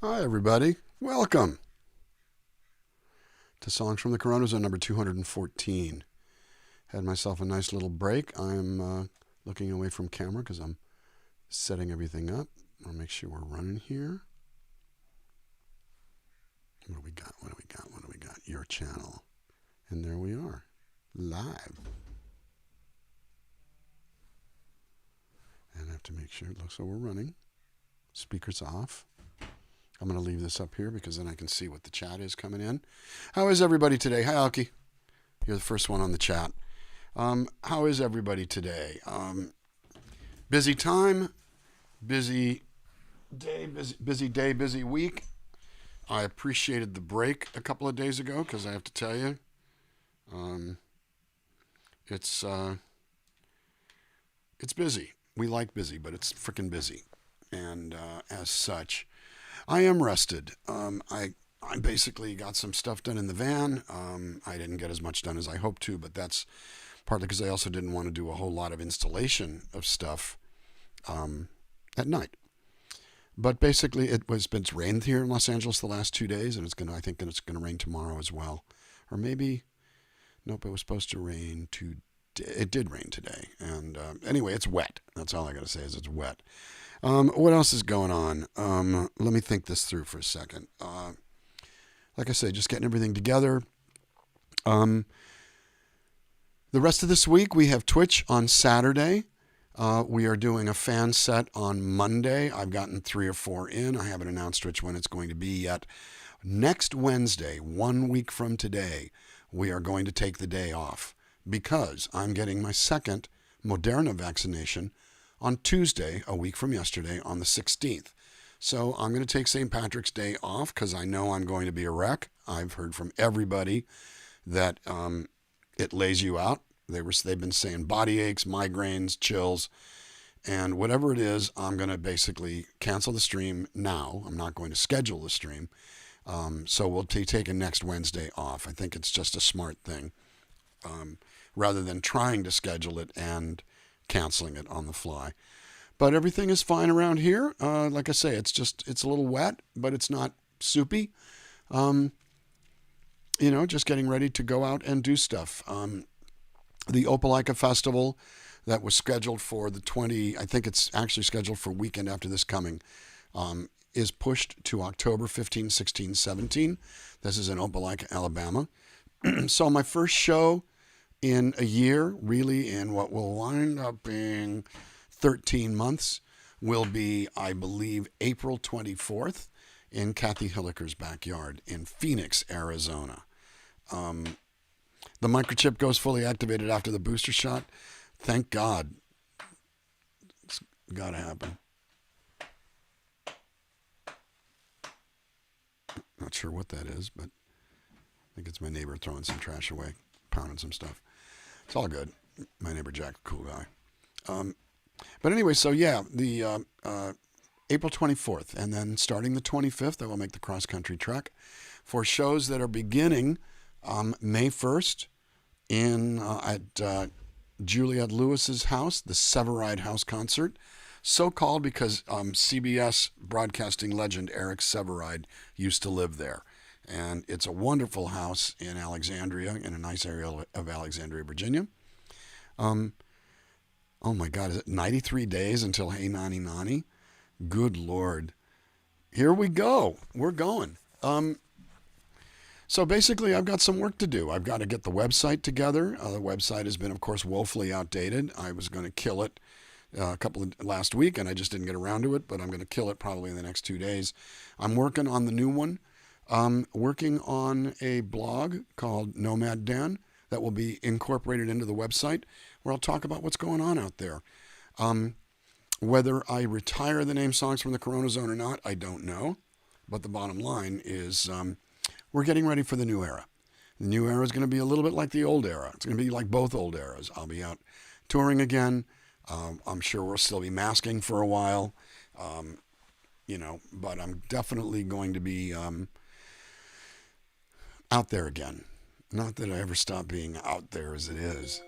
Hi, everybody. Welcome to Songs from the CoronaZone number 214. Had myself a nice little break. I'm looking away from camera because I'm setting everything up. I'll make sure we're running here. What do we got? What do we got? What do we got? Your channel. And there we are, live. And I have to make sure it looks like we're running. Speakers off. I'm going to leave this up here because then I can see what the chat is coming in. How is everybody today? Hi, Alki. You're the first one on the chat. How is everybody today? Busy time, busy day, busy week. I appreciated the break a couple of days ago because I have to tell you, it's busy. We like busy, but it's freaking busy. And as such, I am rested. I basically got some stuff done in the van. I didn't get as much done as I hoped to, but that's partly because I also didn't want to do a whole lot of installation of stuff at night. But basically, it's rained here in Los Angeles the last 2 days, and I think it's gonna rain tomorrow as well, or maybe nope. It was supposed to rain today. It did rain today, and anyway, it's wet. That's all I gotta say is it's wet. What else is going on? Let me think this through for a second. Like I say, just getting everything together. The rest of this week, we have Twitch on Saturday. We are doing a fan set on Monday. I've gotten 3 or 4 in. I haven't announced which one it's going to be yet. Next Wednesday, 1 week from today, we are going to take the day off because I'm getting my second Moderna vaccination on Tuesday, a week from yesterday, on the 16th. So I'm going to take St. Patrick's Day off because I know I'm going to be a wreck. I've heard from everybody that it lays you out. They've been saying body aches, migraines, chills, and whatever it is, I'm going to basically cancel the stream now. I'm not going to schedule the stream. So we'll be taking next Wednesday off. I think it's just a smart thing rather than trying to schedule it and canceling it on the fly. But everything is fine around here. Like I say, it's a little wet, but it's not soupy. Just getting ready to go out and do stuff. The Opelika Festival that was scheduled for I think it's actually scheduled for weekend after this coming, is pushed to October 15, 16, 17. This is in Opelika, Alabama. So my first show in a year, really in what will wind up being 13 months, will be, I believe, April 24th in Kathy Hilliker's backyard in Phoenix, Arizona. The microchip goes fully activated after the booster shot. Thank God. It's got to happen. Not sure what that is, but I think it's my neighbor throwing some trash away, pounding some stuff. It's all good. My neighbor Jack, cool guy. But anyway, so yeah, the April 24th, and then starting the 25th, I will make the cross-country trek for shows that are beginning May 1st at Juliette Lewis's house, the Severide House Concert. So called because CBS broadcasting legend Eric Severide used to live there. And it's a wonderful house in Alexandria, in a nice area of Alexandria, Virginia. Oh my God, is it 93 days until Hey Nani Nani? Good Lord. Here we go. We're going. So basically, I've got some work to do. I've got to get the website together. The website has been, of course, woefully outdated. I was going to kill it last week, and I just didn't get around to it, but I'm going to kill it probably in the next 2 days. I'm working on the new one. Working on a blog called Nomad Dan that will be incorporated into the website where I'll talk about what's going on out there. Whether I retire the name Songs from the CoronaZone or not, I don't know. But the bottom line is we're getting ready for the new era. The new era is going to be a little bit like the old era. It's going to be like both old eras. I'll be out touring again. I'm sure we'll still be masking for a while, but I'm definitely going to be out there again. Not that I ever stop being out there as it is,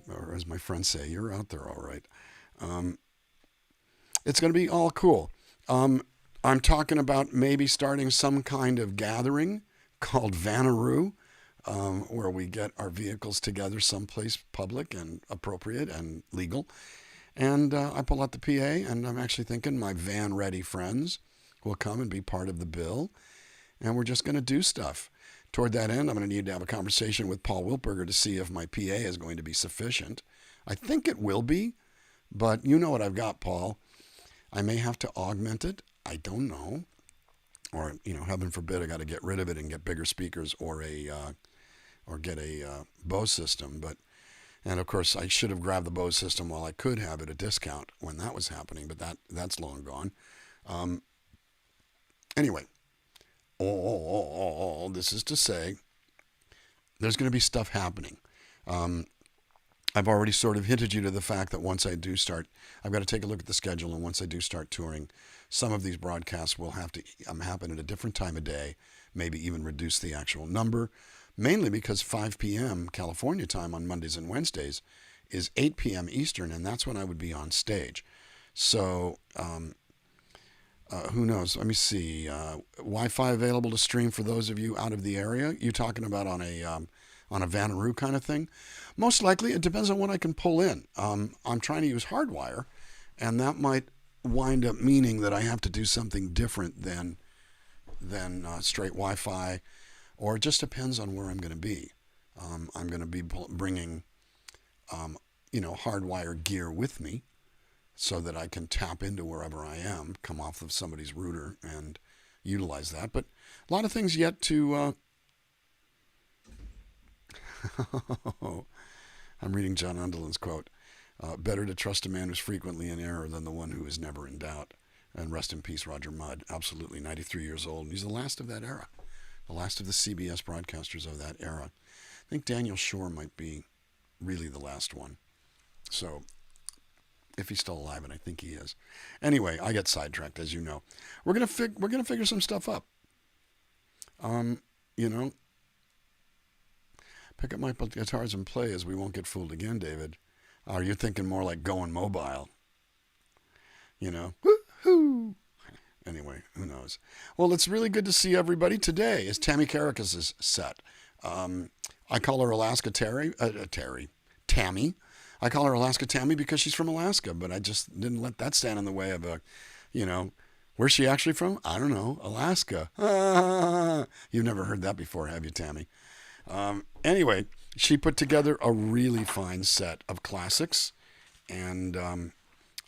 or as my friends say, you're out there all right. It's going to be all cool. I'm talking about maybe starting some kind of gathering called Vanaroo, where we get our vehicles together someplace public and appropriate and legal. And I pull out the PA, and I'm actually thinking my van-ready friends will come and be part of the bill, and we're just going to do stuff. Toward that end, I'm going to need to have a conversation with Paul Wiltberger to see if my PA is going to be sufficient. I think it will be, but you know what I've got, Paul. I may have to augment it. I don't know. Or, heaven forbid, I got to get rid of it and get bigger speakers or get a Bose system. And of course, I should have grabbed the Bose system while I could have it at a discount when that was happening, but that's long gone. Anyway, all this is to say, there's going to be stuff happening. I've already sort of hinted you to the fact that once I do start, I've got to take a look at the schedule, and once I do start touring, some of these broadcasts will have to happen at a different time of day, maybe even reduce the actual number, mainly because 5 p.m. California time on Mondays and Wednesdays is 8 p.m. Eastern, and that's when I would be on stage. So, who knows? Let me see. Wi-Fi available to stream for those of you out of the area. You talking about on a Vanaroo kind of thing? Most likely, it depends on what I can pull in. I'm trying to use hardwire, and that might wind up meaning that I have to do something different than straight Wi-Fi, or it just depends on where I'm going to be. I'm going to be bringing, hardwire gear with me so that I can tap into wherever I am, come off of somebody's router and utilize that. But a lot of things yet to... I'm reading John Underland's quote. Better to trust a man who's frequently in error than the one who is never in doubt. And rest in peace, Roger Mudd. Absolutely, 93 years old. And he's the last of that era. The last of the CBS broadcasters of that era. I think Daniel Shore might be really the last one. So, if he's still alive, and I think he is. Anyway, I get sidetracked, as you know. We're gonna figure some stuff up. Pick up my guitars and play, as we won't get fooled again, David. You're thinking more like going mobile. Woo-hoo! Anyway, who knows? Well, it's really good to see everybody. Today is Tammy Kerekes' set. I call her Alaska Tammy. I call her Alaska Tammy because she's from Alaska, but I just didn't let that stand in the way of where's she actually from? I don't know. Alaska. You've never heard that before, have you, Tammy? Anyway, she put together a really fine set of classics, and I'm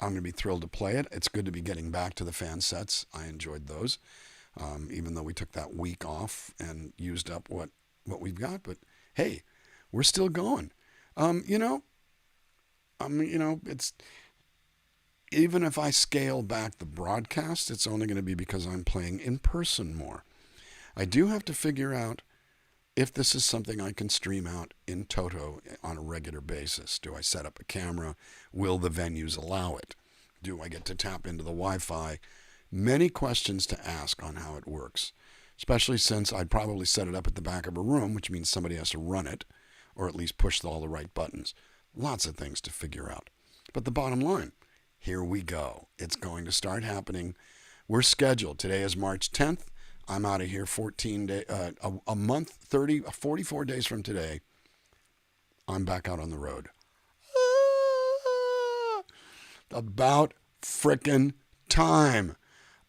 going to be thrilled to play it. It's good to be getting back to the fan sets. I enjoyed those, even though we took that week off and used up what we've got. But hey, we're still going. It's even if I scale back the broadcast, it's only going to be because I'm playing in person more. I do have to figure out if this is something I can stream out in toto on a regular basis. Do I set up a camera? Will the venues allow it? Do I get to tap into the Wi-Fi? Many questions to ask on how it works, especially since I'd probably set it up at the back of a room, which means somebody has to run it, or at least push all the right buttons. Lots of things to figure out. But the bottom line, here we go. It's going to start happening. We're scheduled. Today is March 10th. I'm out of here 14 days, a month, 44 days from today. I'm back out on the road. About frickin' time.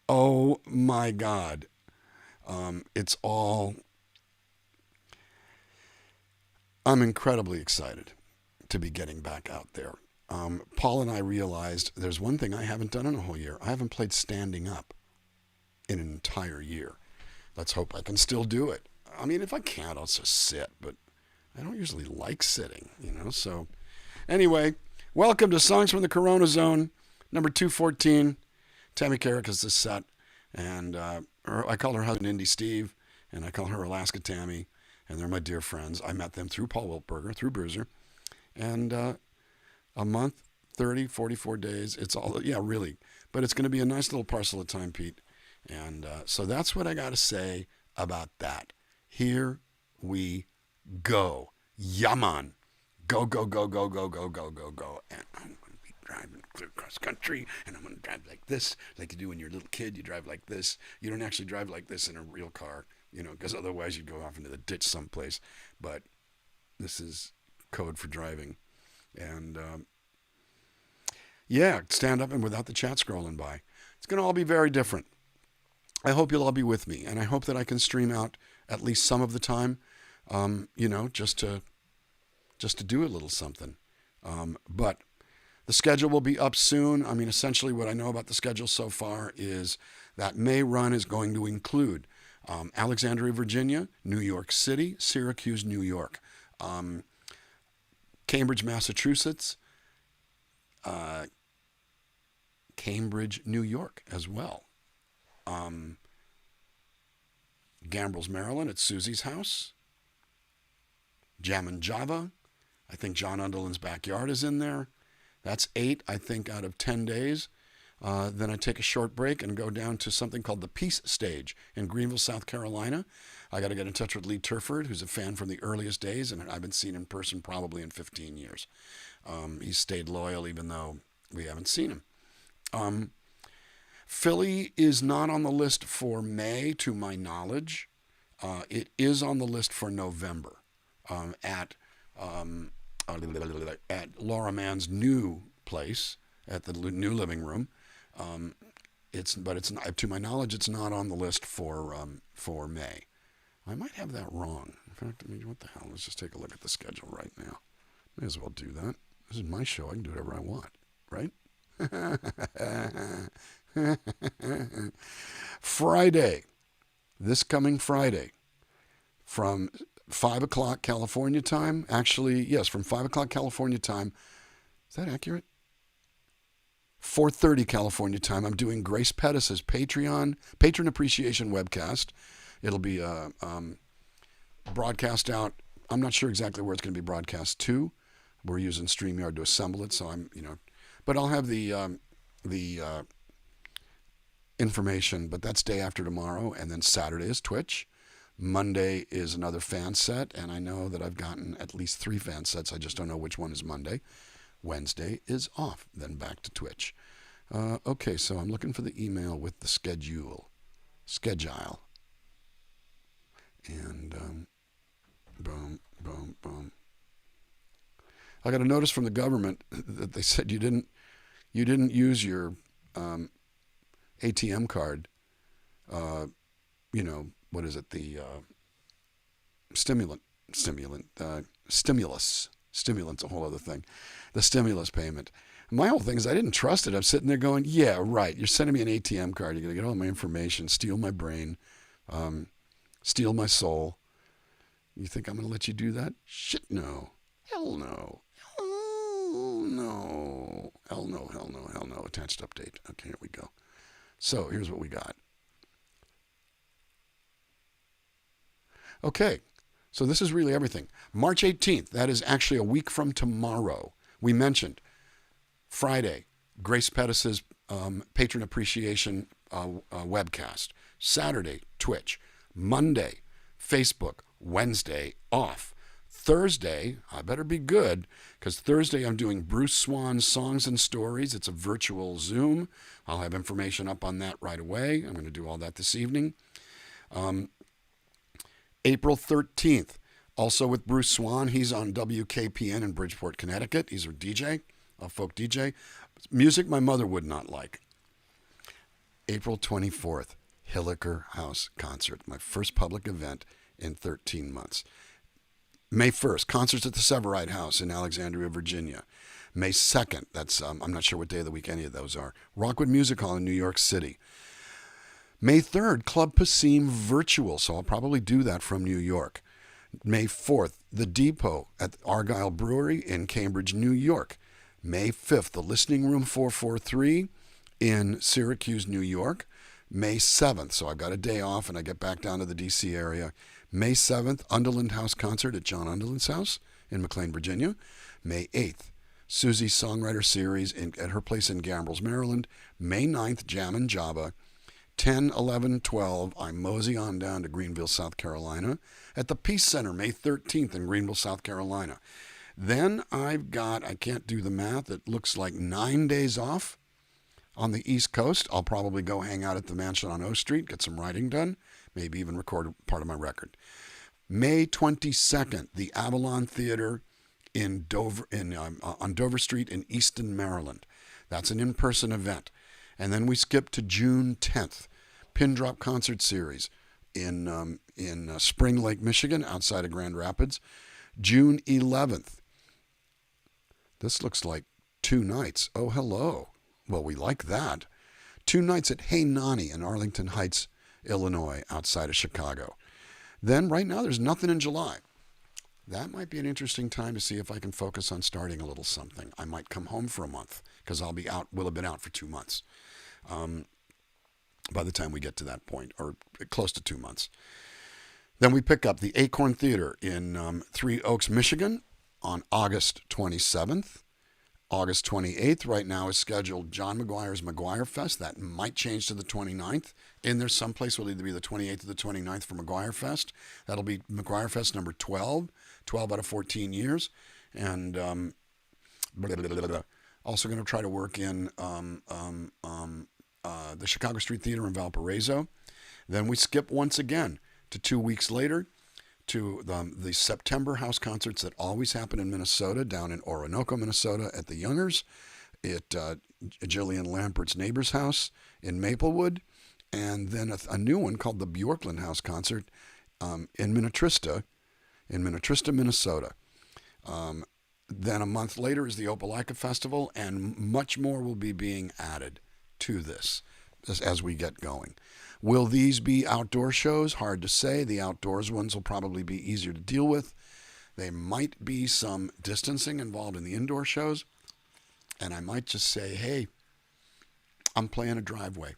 Oh my God. It's all... I'm incredibly excited to be getting back out there. Paul and I realized there's one thing I haven't done in a whole year. I haven't played standing up in an entire year. Let's hope I can still do it. I mean, if I can't, I'll just sit, but I don't usually like sitting, So anyway, welcome to Songs from the CoronaZone, number 214. Tammy Kerekes is set, and I call her husband Indy Steve, and I call her Alaska Tammy, and they're my dear friends. I met them through Paul Wiltberger, through Bruiser, and a month, 30, 44 days. It's all, really. But it's going to be a nice little parcel of time, Pete. And so that's what I got to say about that. Here we go. Yaman. Go, go, go, go, go, go, go, go, go. And I'm going to be driving clear cross country, and I'm going to drive like this, like you do when you're a little kid. You drive like this. You don't actually drive like this in a real car, because otherwise you'd go off into the ditch someplace. But this is code for driving. And stand up and without the chat scrolling by. It's going to all be very different. I hope you'll all be with me, and I hope that I can stream out at least some of the time, just to do a little something. But the schedule will be up soon. I mean, essentially what I know about the schedule so far is that May run is going to include Alexandria, Virginia, New York City, Syracuse, New York, Cambridge, Massachusetts, Cambridge, New York as well. Gambrels, Maryland at Susie's house. Jammin' Java. I think John Underland's backyard is in there. That's 8, I think, out of 10 days. Then I take a short break and go down to something called the Peace Stage in Greenville, South Carolina. I got to get in touch with Lee Turford, who's a fan from the earliest days, and I've been seeing in person probably in 15 years. He's stayed loyal even though we haven't seen him. Philly is not on the list for May, to my knowledge. It is on the list for November at Laura Mann's new place at the new living room. It's not, to my knowledge, it's not on the list for May. I might have that wrong. In fact, what the hell? Let's just take a look at the schedule right now. May as well do that. This is my show. I can do whatever I want, right? Friday, this coming Friday, from 5 o'clock California time. Actually, yes, from 5 o'clock California time. Is that accurate? 4:30 California time. I'm doing Grace Pettis' Patron Appreciation webcast. It'll be broadcast out. I'm not sure exactly where it's going to be broadcast to. We're using StreamYard to assemble it, so but I'll have the information. But that's day after tomorrow, and then Saturday is Twitch. Monday is another fan set, and I know that I've gotten at least 3 fan sets. I just don't know which one is Monday. Wednesday is off, then back to Twitch. Okay, so I'm looking for the email with the schedule. And boom, boom, boom. I got a notice from the government that they said you didn't use your ATM card. What is it? The stimulant's a whole other thing. The stimulus payment. My whole thing is I didn't trust it. I'm sitting there going, yeah, right. You're sending me an ATM card. You're going to get all my information, steal my brain, steal my soul. You think I'm going to let you do that? Shit, no. Hell no. Hell no. Hell no, hell no, hell no. Attached update. Okay, here we go. So here's what we got. Okay, so this is really everything. March 18th, that is actually a week from tomorrow. We mentioned Friday, Grace Pettis' Patron Appreciation webcast. Saturday, Twitch. Monday, Facebook. Wednesday, off. Thursday, I better be good, because Thursday I'm doing Bruce Swan's Songs and Stories. It's a virtual Zoom. I'll have information up on that right away. I'm going to do all that this evening. April 13th, also with Bruce Swan. He's on WKPN in Bridgeport, Connecticut. He's a DJ, a folk DJ. Music my mother would not like. April 24th, Hilliker House concert, my first public event in 13 months. May 1st, concerts at the Severide House in Alexandria, Virginia. May 2nd, that's I'm not sure what day of the week any of those are. Rockwood Music Hall in New York City. May 3rd, Club Passim virtual, so I'll probably do that from New York. May 4th, The Depot at Argyle Brewery in Cambridge, New York. May 5th, The Listening Room 443 in Syracuse, New York. May 7th, so I've got a day off and I get back down to the D.C. area. May 7th, Underland House concert at John Underland's house in McLean, Virginia. May 8th, Susie's Songwriter Series at her place in Gambrels, Maryland. May 9th, Jammin' Java. 10, 11, 12, I mosey on down to Greenville, South Carolina, at the Peace Center, May 13th in Greenville, South Carolina. Then I've got, I can't do the math, it looks like 9 days off on the East Coast. I'll probably go hang out at the mansion on O Street, get some writing done, maybe even record part of my record. May 22nd, the Avalon Theater in Dover, on Dover Street in Easton, Maryland. That's an in-person event. And then we skip to June 10th, Pin Drop Concert Series in Spring Lake, Michigan, outside of Grand Rapids. June 11th. This looks like 2 nights. Oh, hello. Well, we like that. 2 nights at Hey Nani in Arlington Heights, Illinois, outside of Chicago. Then right now there's nothing in July. That might be an interesting time to see if I can focus on starting a little something. I might come home for a month because will have been out for 2 months by the time we get to that point, or close to 2 months. Then we pick up the Acorn Theater in Three Oaks, Michigan on August 27th. August 28th right now is scheduled John McGuire's McGuire Fest. That might change to the 29th. In there someplace will either be the 28th or the 29th for McGuire Fest. That'll be McGuire Fest number 12 out of 14 years. And also going to try to work in the Chicago Street Theater in Valparaiso. Then we skip once again to 2 weeks later to the September house concerts that always happen in Minnesota, down in Orinoco, Minnesota at the Youngers, at Jillian Lampert's neighbor's house in Maplewood, and then a new one called the Bjorkland House Concert in Minnetrista, Minnesota. Then a month later is the Opelika Festival, and much more will be being added to this as we get going. Will these be outdoor shows? Hard to say. The outdoors ones will probably be easier to deal with. There might be some distancing involved in the indoor shows. And I might just say, hey, I'm playing a driveway.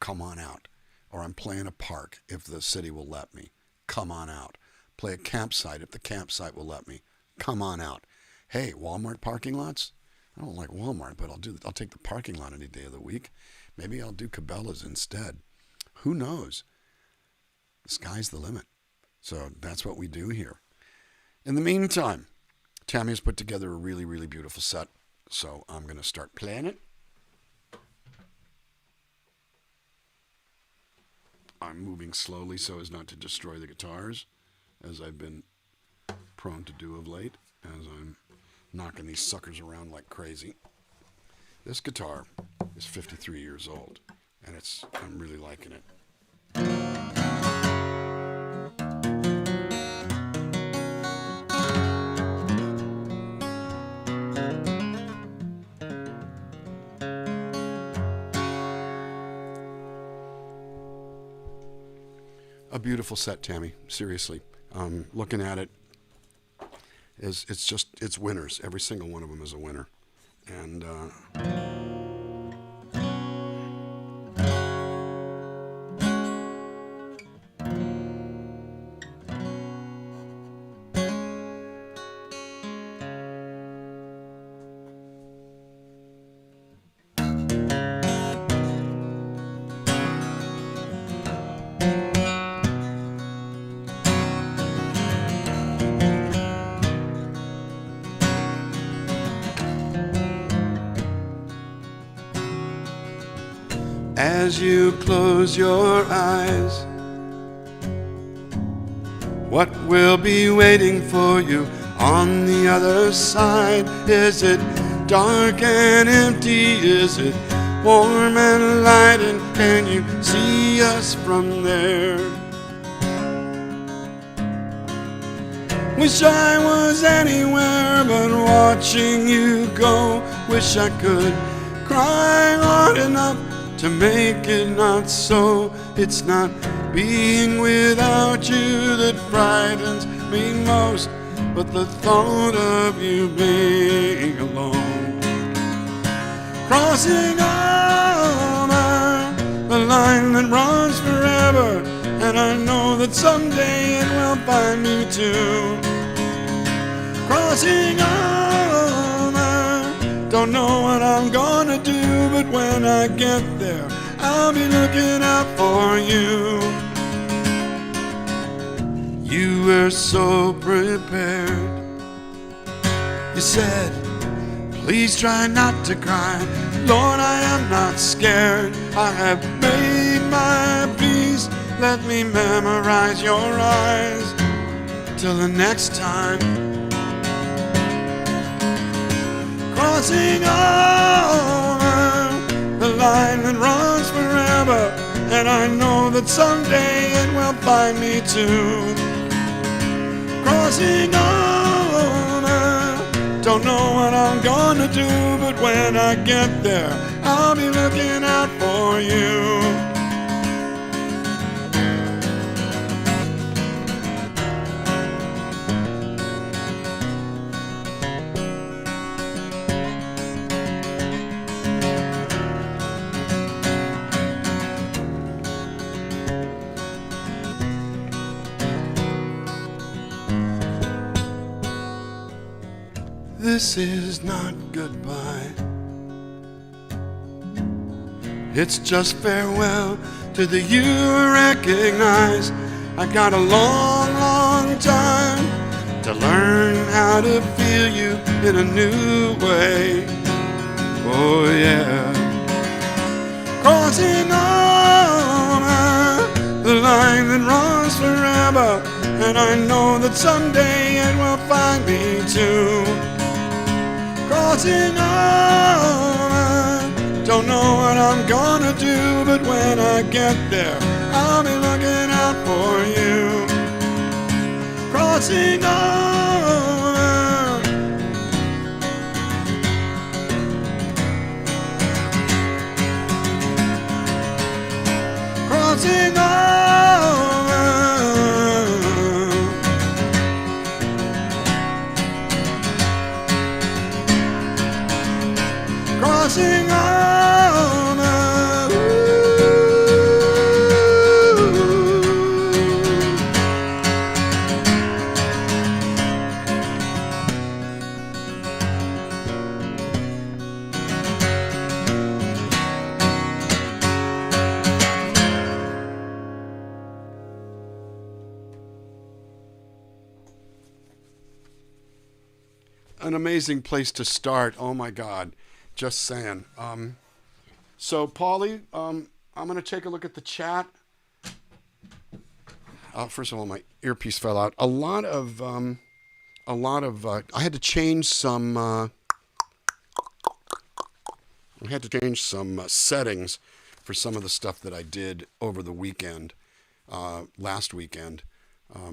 Come on out. Or I'm playing a park if the city will let me. Come on out. Play a campsite if the campsite will let me. Come on out. Hey, Walmart parking lots? I don't like Walmart, but I'll take the parking lot any day of the week. Maybe I'll do Cabela's instead. Who knows? The sky's the limit. So that's what we do here. In the meantime, Tammy has put together a really, really beautiful set. So I'm going to start playing it. I'm moving slowly so as not to destroy the guitars, as I've been prone to do of late, as I'm knocking these suckers around like crazy. This guitar is 53 years old, and I'm really liking it. A beautiful set, Tammy. Seriously, looking at it, it's winners. Every single one of them is a winner, and as you close your eyes, what will be waiting for you on the other side? Is it dark and empty? Is it warm and light? And can you see us from there? Wish I was anywhere but watching you go. Wish I could cry hard enough to make it not so. It's not being without you that frightens me most, but the thought of you being alone. Crossing over the line that runs forever, and I know that someday it will find me too. Crossing over, don't know what I'm gonna do, but when I get there, I'll be looking out for you. You were so prepared You said, please try not to cry. Lord, I am not scared. I have made my peace. Let me memorize your eyes till the next time. Crossing over the line that runs forever, and I know that someday it will find me too. Crossing over, don't know what I'm gonna do, but when I get there, I'll be looking out for you. This is not goodbye. It's just farewell to the you I recognize. I got a long, long time to learn how to feel you in a new way. Oh yeah. Crossing over the line that runs forever, and I know that someday it will find me too. Crossing over, don't know what I'm gonna do, but when I get there, I'll be looking out for you. Crossing over, crossing over, crossing over. An amazing place to start. Oh my God. Just saying. So, Paulie, I'm going to take a look at the chat. First of all, my earpiece fell out. I had to change some settings for some of the stuff that I did over the weekend, last weekend.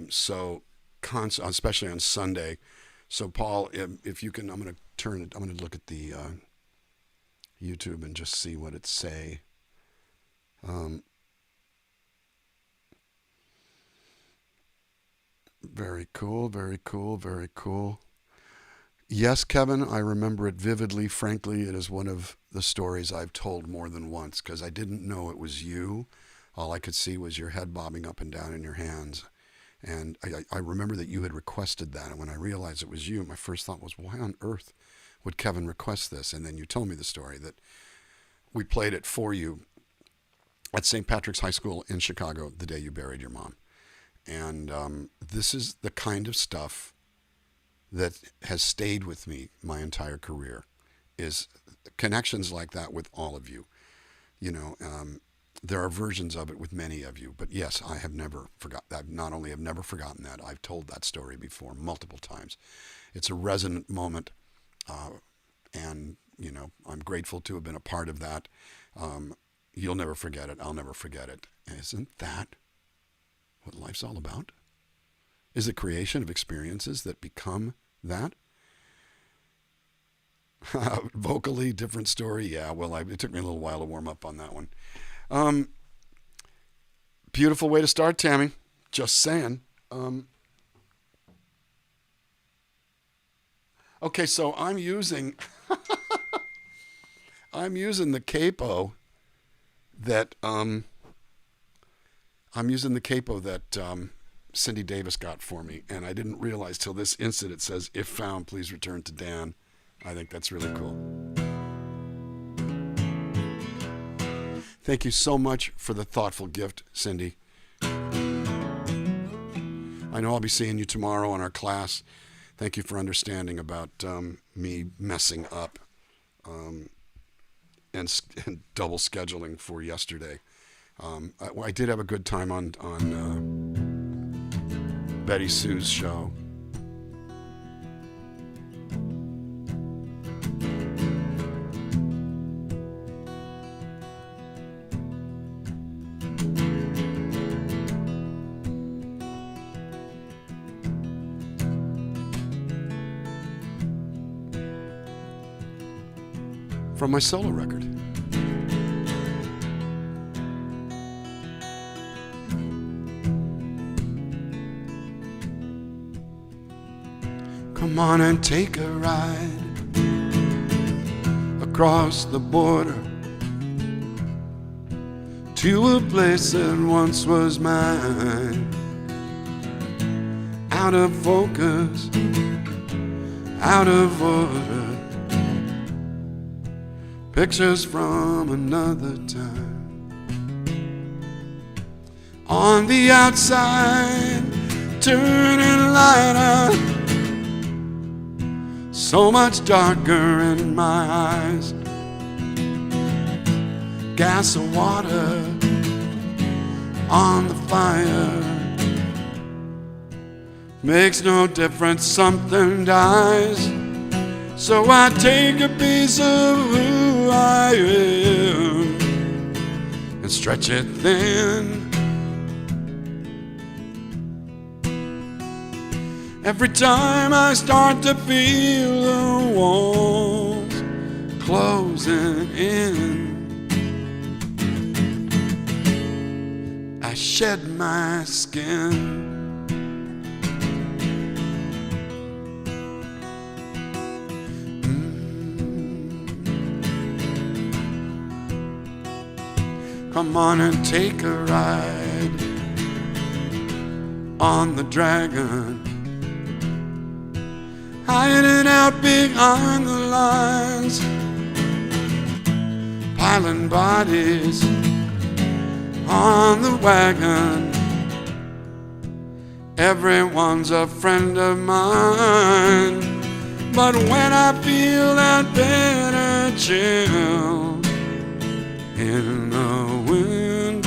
Especially on Sunday. So, Paul, if you can, I'm going to look at the YouTube and just see what it say. Very cool, very cool, very cool. Yes, Kevin, I remember it vividly. Frankly, it is one of the stories I've told more than once because I didn't know it was you. All I could see was your head bobbing up and down in your hands. And I remember that you had requested that. And when I realized it was you, my first thought was, why on earth would Kevin request this? And then you told me the story that we played it for you at St. Patrick's High School in Chicago the day you buried your mom. And this is the kind of stuff that has stayed with me my entire career, is connections like that with all of you. You know, there are versions of it with many of you, but yes, I have never forgotten that. Not only have never forgotten that, I've told that story before multiple times. It's a resonant moment, and you know, I'm grateful to have been a part of that. You'll never forget it. I'll never forget it. And isn't that what life's all about? Is the creation of experiences that become that? Vocally, different story. Yeah, well, it took me a little while to warm up on that one. Beautiful way to start, Tammy. Just saying. Okay, so I'm using the capo that Cindy Davis got for me, and I didn't realize till this instant it says, "If found, please return to Dan." I think that's really cool. Thank you so much for the thoughtful gift, Cindy. I know I'll be seeing you tomorrow in our class. thank you for understanding about me messing up and double scheduling for yesterday. I did have a good time on Betty Sue's show. From my solo record. Come on and take a ride across the border to a place that once was mine. Out of focus, out of order, pictures from another time. On the outside, turning lighter, so much darker in my eyes. Gas or water on the fire, makes no difference, something dies. So I take a piece of who I am and stretch it thin. Every time I start to feel the walls closing in, I shed my skin. Come on and take a ride on the dragon, hiding out behind the lines, piling bodies on the wagon. Everyone's a friend of mine, but when I feel that bitter chill in the wind,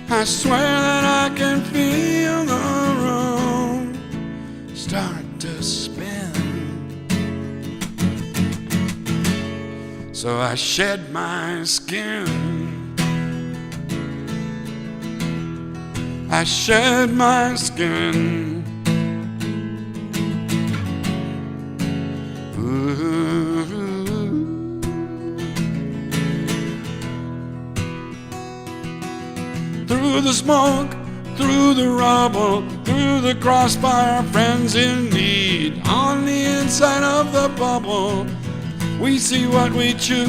I swear that I can feel the room start to spin. So I shed my skin, I shed my skin. Through the smoke, through the rubble, through the crossfire, friends in need. On the inside of the bubble, we see what we choose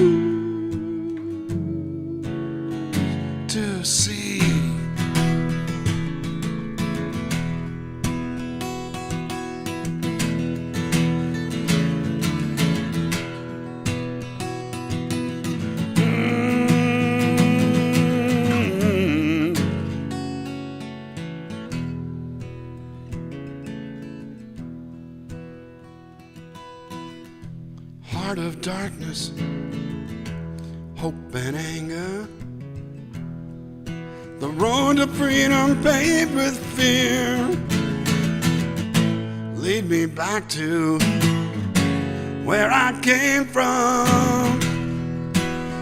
to see. Heart of darkness, hope and anger, the road to freedom paved with fear, lead me back to where I came from,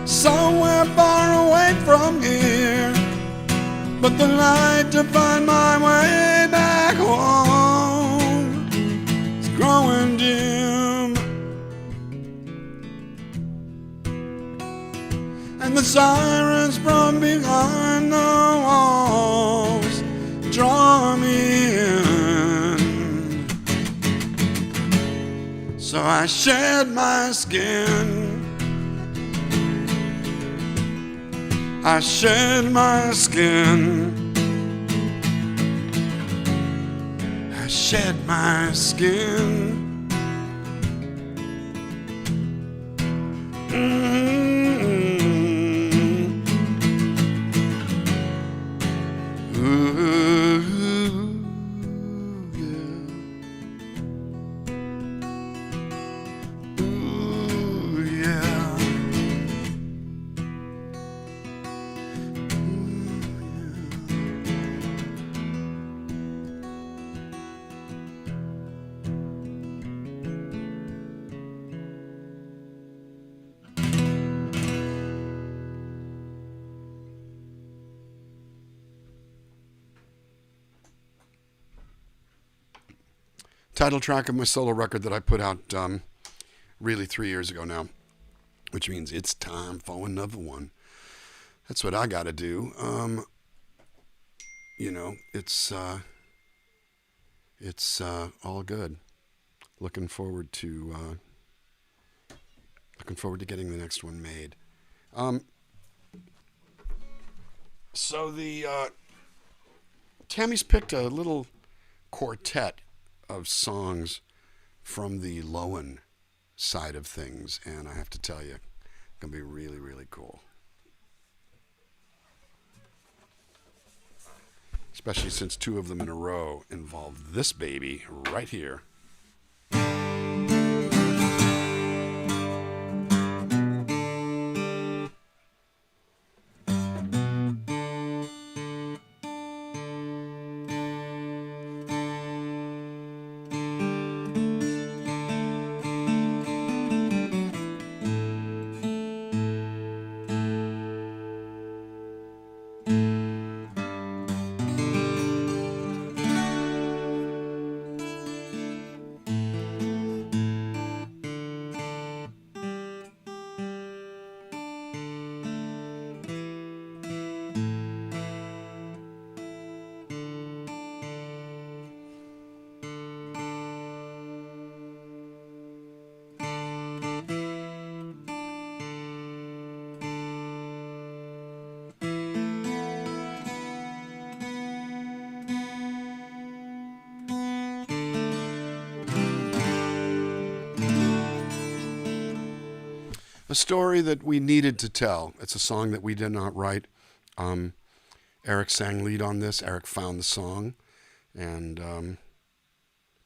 somewhere far away from here, but the light to find my way back home is growing dim. And the sirens from behind the walls draw me in. So I shed my skin, I shed my skin, I shed my skin. Ooh. title track of my solo record that I put out really 3 years ago now, which means it's time for another one. That's what I got to do. You know, it's all good. Looking forward to getting the next one made. So the Tammy's picked a little quartet of songs from the Lowen side of things, and I have to tell you, it's gonna be really, really cool. Especially since 2 of them in a row involve this baby right here. A story that we needed to tell. It's a song that we did not write. Eric sang lead on this. Eric found the song, and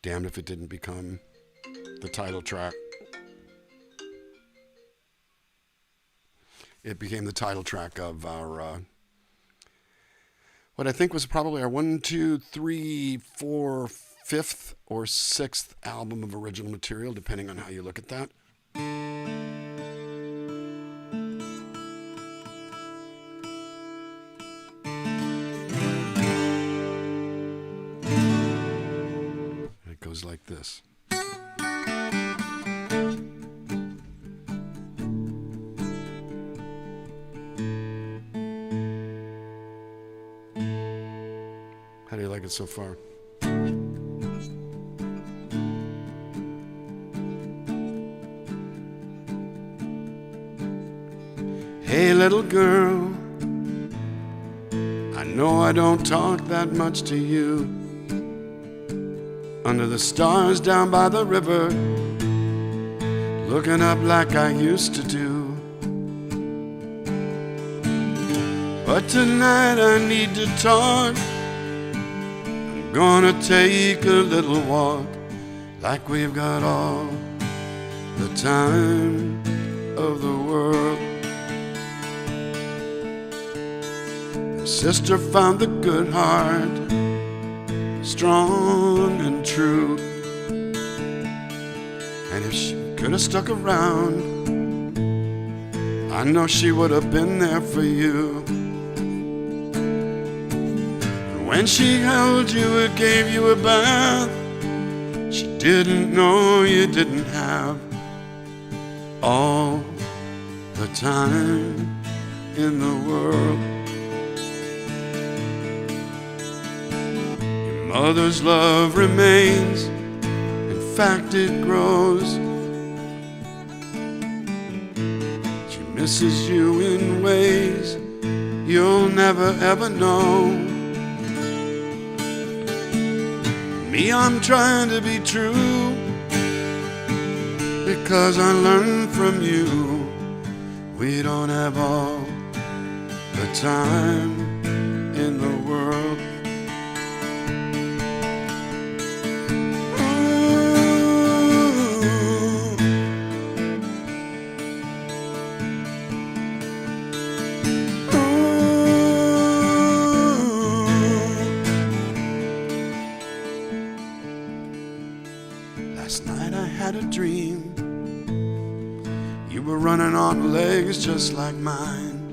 damned if it didn't become the title track. It became the title track of our what I think was probably our 1, 2, 3, 4, 5th or 6th album of original material, depending on how you look at that. It goes like this. How do you like it so far? Hey little girl, I know I don't talk that much to you. Under the stars down by the river, looking up like I used to do. But tonight I need to talk. I'm gonna take a little walk, like we've got all the time of the world. My sister found the good heart, strong and true. And if she could have stuck around, I know she would have been there for you. And when she held you and gave you a bath, she didn't know you didn't have all the time in the world. Mother's love remains, in fact it grows. She misses you in ways you'll never ever know. Me, I'm trying to be true, because I learned from you. We don't have all the time in the world. Last night I had a dream. You were running on legs just like mine.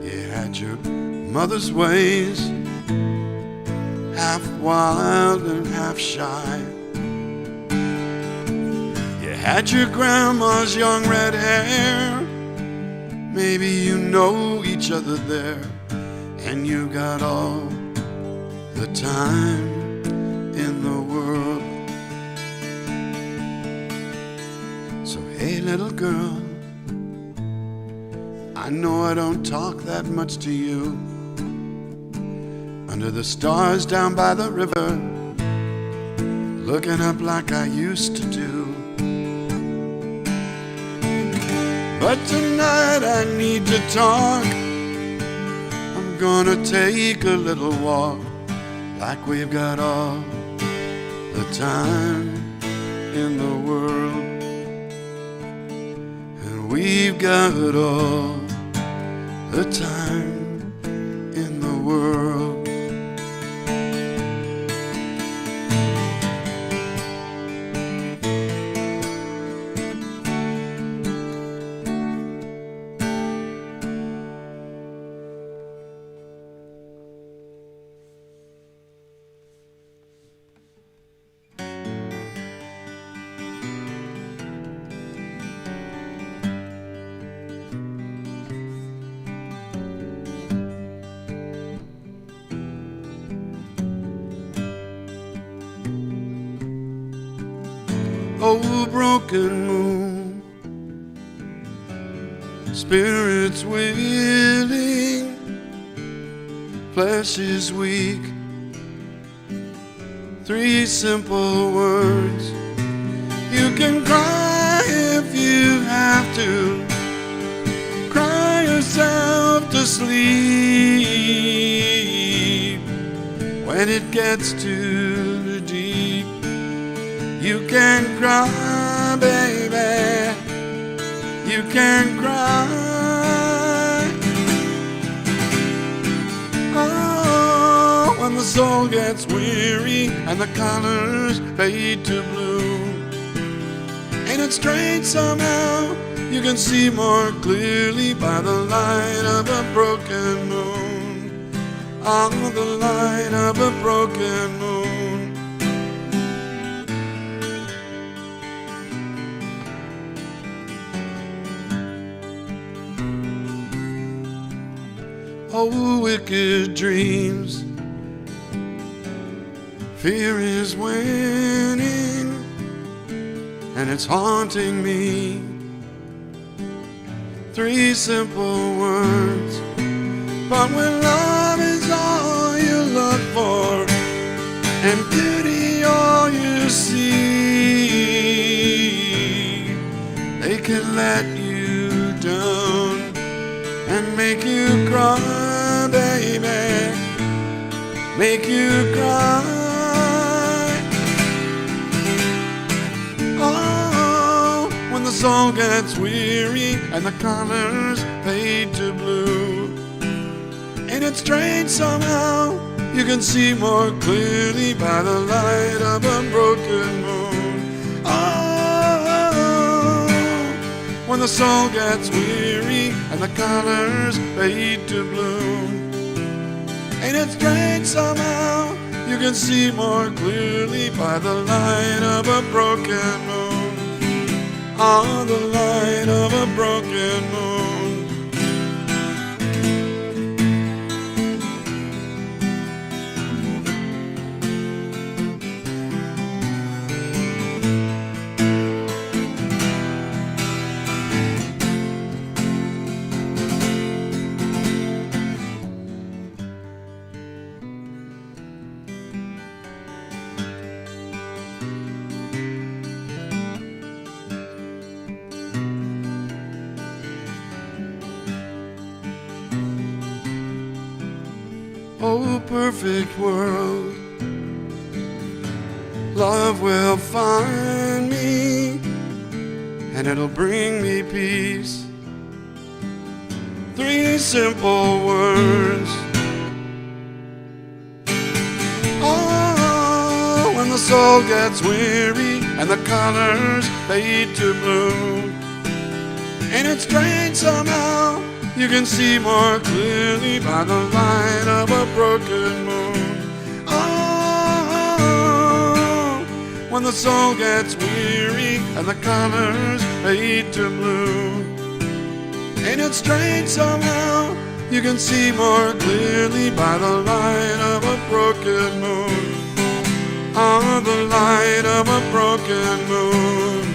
You had your mother's ways, half wild and half shy. had your grandma's young red hair. Maybe you know each other there, and you got all the time in the world. So hey little girl, I know I don't talk that much to you. Under the stars down by the river, looking up like I used to do. But tonight I need to talk. I'm gonna take a little walk, like we've got all the time in the world. And we've got all the time in the world. Oh, broken moon, spirit's willing, flesh is weak. Three simple words. You can cry if you have to, cry yourself to sleep. When it gets too deep, you can cry, baby, you can cry. Oh, when the soul gets weary and the colors fade to blue, ain't it strange somehow you can see more clearly by the light of a broken moon, on the light of a broken moon. Oh, wicked dreams, fear is winning, and it's haunting me. Three simple words, but when love is all you look for, and beauty all you see, they can let you down and make you cry, baby, make you cry. Oh, when the soul gets weary and the colors fade to blue, ain't it strange somehow you can see more clearly by the light of a broken moon. Oh, when the soul gets weary and the colors fade to blue, ain't it strange somehow you can see more clearly by the light of a broken moon, on the light of a broken moon. Oh, perfect world, love will find me, and it'll bring me peace. Three simple words. Oh, when the soul gets weary and the colors fade to blue, ain't it strange somehow you can see more clearly by the light of a broken moon. Oh, when the soul gets weary and the colors fade to blue. Ain't it strange somehow you can see more clearly by the light of a broken moon? Oh, the light of a broken moon.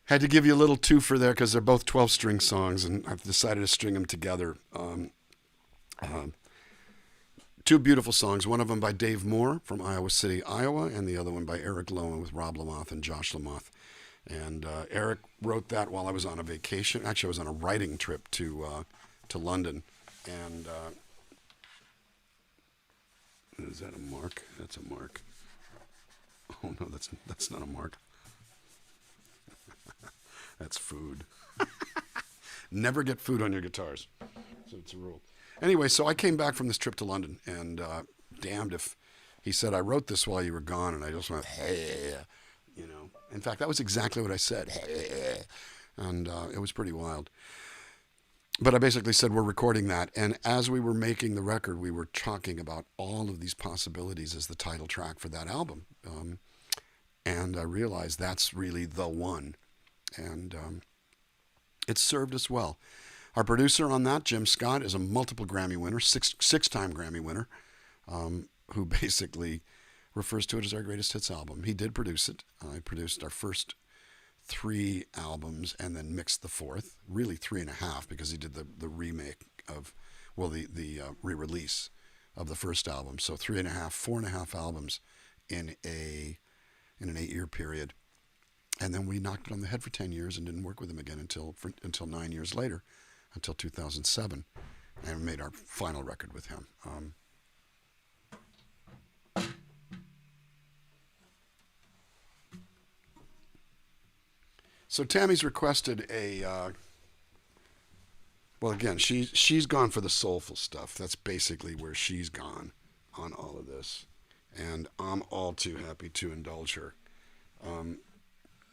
Had to give you a little twofer there because they're both 12-string songs, and I've decided to string them together. Two beautiful songs, one of them by Dave Moore from Iowa City, Iowa, and the other one by Eric Lowen with Rob Lamoth and Josh Lamoth. And Eric wrote that while I was on a vacation. Actually, I was on a writing trip to London. And is that a mark? That's a mark. Oh, no, that's not a mark. That's food. Never get food on your guitars. So it's a rule. Anyway, so I came back from this trip to London, and damned if he said, I wrote this while you were gone, and I just went, hey, you know. In fact, that was exactly what I said. Hey. And it was pretty wild. But I basically said, we're recording that. And as we were making the record, we were talking about all of these possibilities as the title track for that album. And I realized that's really the one. And it served us well. Our producer on that, Jim Scott, is a multiple Grammy winner, six-time Grammy winner, who basically refers to it as our greatest hits album. He did produce it. I produced our first 3 albums and then mixed the fourth, really 3.5, because he did the remake of, well, the re-release of the first album. So 3.5, 4.5 albums in an 8-year period. And then we knocked it on the head for 10 years and didn't work with him again until 9 years later, until 2007, and made our final record with him. So Tammy's requested a, well, again, she's gone for the soulful stuff. That's basically where she's gone on all of this. And I'm all too happy to indulge her.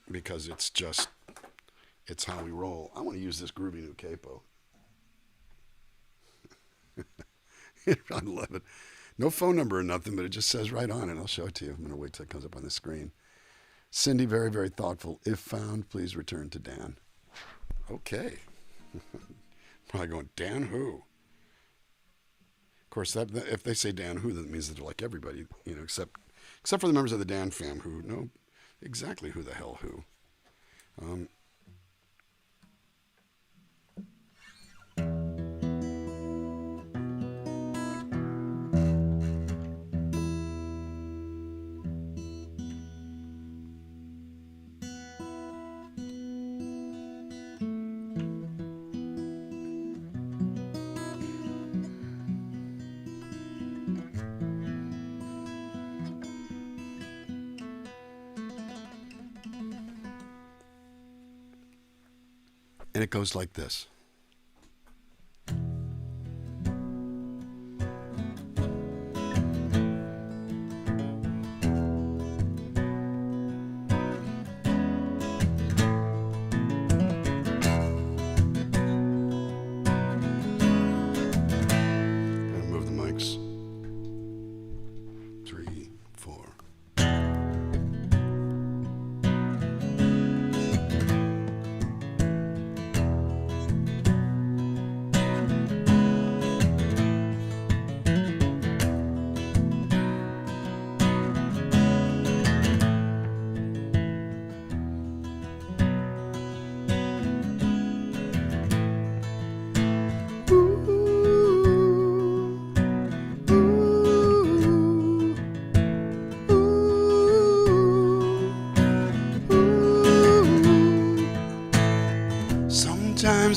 Because it's how we roll. I want to use this groovy new capo. I love it. No phone number or nothing, but it just says right on it. I'll show it to you. I'm going to wait till it comes up on the screen. Cindy, very, very thoughtful. If found, please return to Dan. Okay. Probably going, Dan who? Of course, that if they say Dan who, that means that they're like everybody, you know, except for the members of the DanFam who know exactly who the hell who. And it goes like this. And move the mics. 3, 4.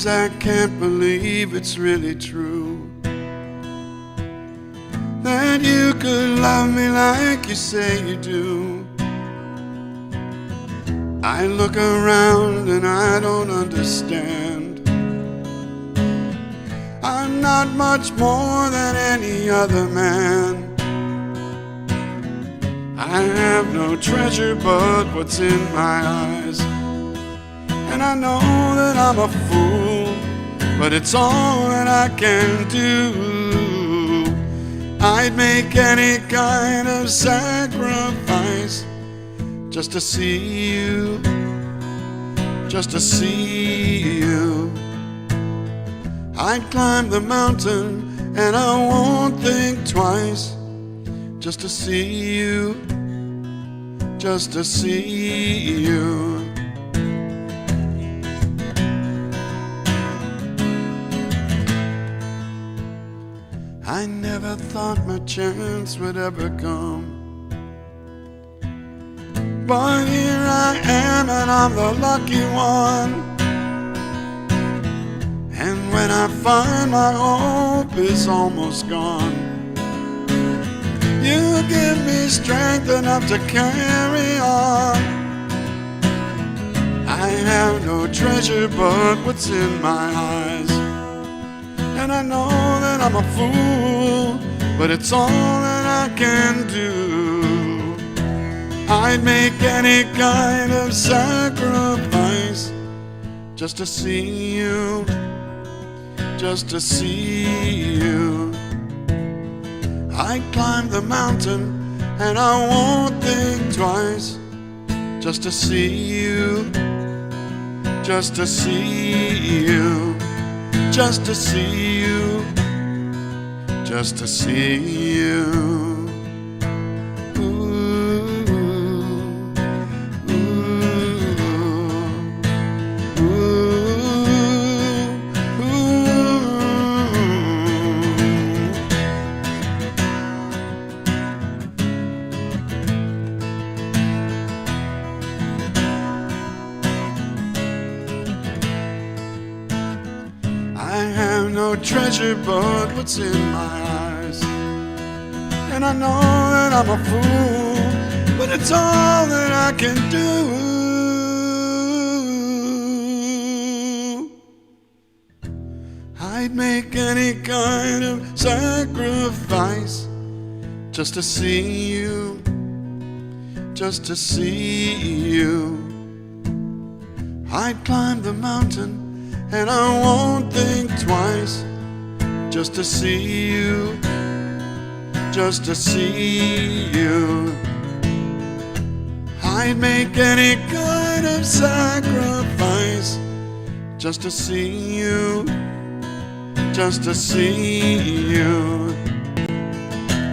Sometimes I can't believe it's really true that you could love me like you say you do. I look around and I don't understand. I'm not much more than any other man. I have no treasure but what's in my eyes. And I know that I'm a fool, but it's all that I can do. I'd make any kind of sacrifice just to see you, just to see you. I'd climb the mountain and I won't think twice just to see you, just to see you. I never thought my chance would ever come, but here I am and I'm the lucky one. And when I find my hope is almost gone, you give me strength enough to carry on. I have no treasure but what's in my eyes. And I know that I'm a fool, but it's all that I can do. I'd make any kind of sacrifice just to see you, just to see you. I'd climb the mountain and I won't think twice just to see you, just to see you. Just to see you, just to see you. Ooh, ooh, ooh, ooh. I have no treasure but what's in my eyes. And I know that I'm a fool, but it's all that I can do. I'd make any kind of sacrifice just to see you, just to see you. I'd climb the mountain and I won't think twice just to see you, just to see you. I'd make any kind of sacrifice just to see you, just to see you.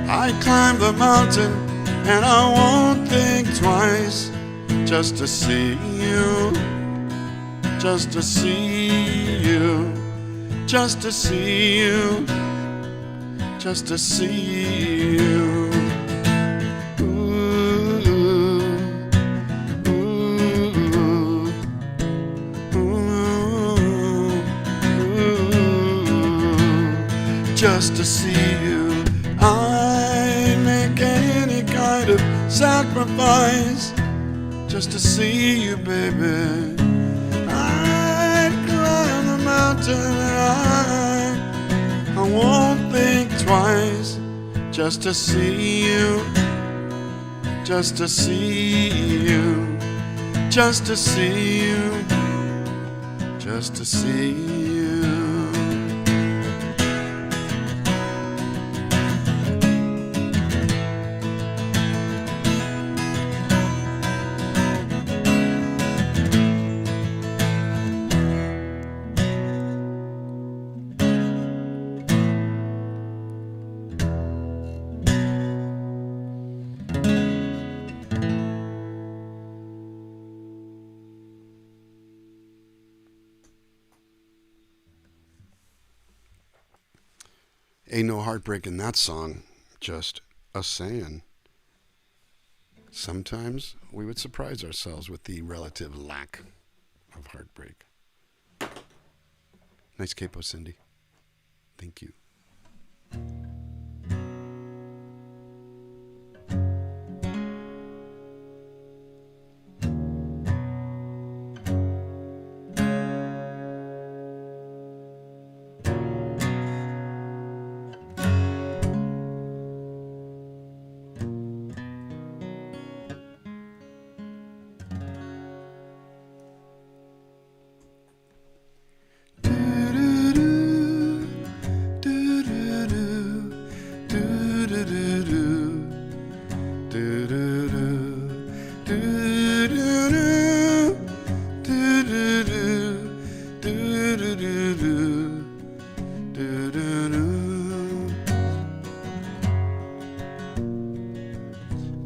I'd climb the mountain and I won't think twice just to see you, just to see you, just to see you, just to see you. Ooh, ooh, ooh, ooh. Just to see you. I'd make any kind of sacrifice just to see you, baby. I won't think twice just to see you, just to see you, just to see you, just to see you. Ain't no heartbreak in that song, just a saying. Sometimes we would surprise ourselves with the relative lack of heartbreak. Nice capo, Cindy. Thank you.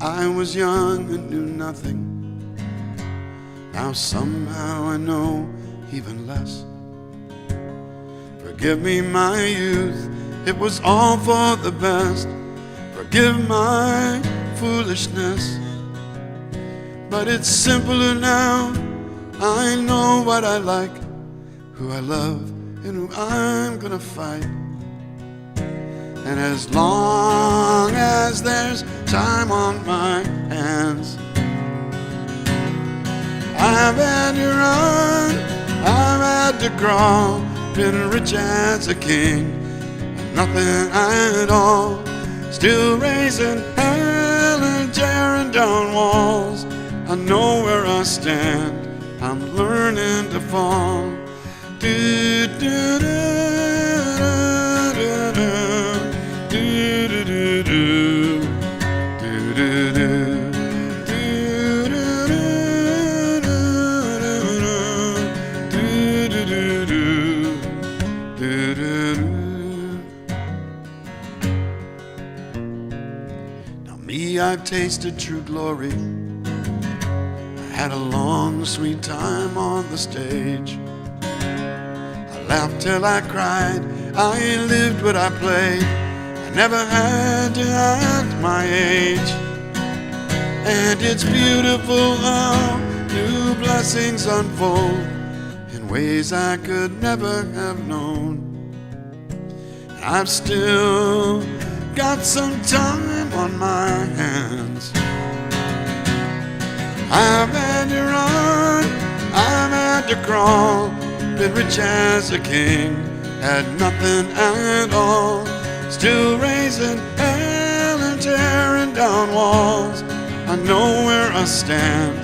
I was young and knew nothing. Now somehow I know even less. Forgive me my youth, it was all for the best. Forgive my foolishness, but it's simpler now. I know what I like, who I love, and who I'm gonna fight. And as long as there's time on my hands, I've had to run, I've had to crawl, been rich as a king, nothing at all, still raising hell and tearing down walls. I know where I stand, I'm learning to fall. Do, do, do, do, do, do, do, do, do, do, do, do. I've tasted true glory. I had a long, sweet time on the stage. I laughed till I cried. I lived what I played. I never had to act my age. And it's beautiful how new blessings unfold in ways I could never have known. I've still got some time on my hands. I've had to run, I've had to crawl, been rich as a king, had nothing at all, still raising hell and tearing down walls. I know where I stand,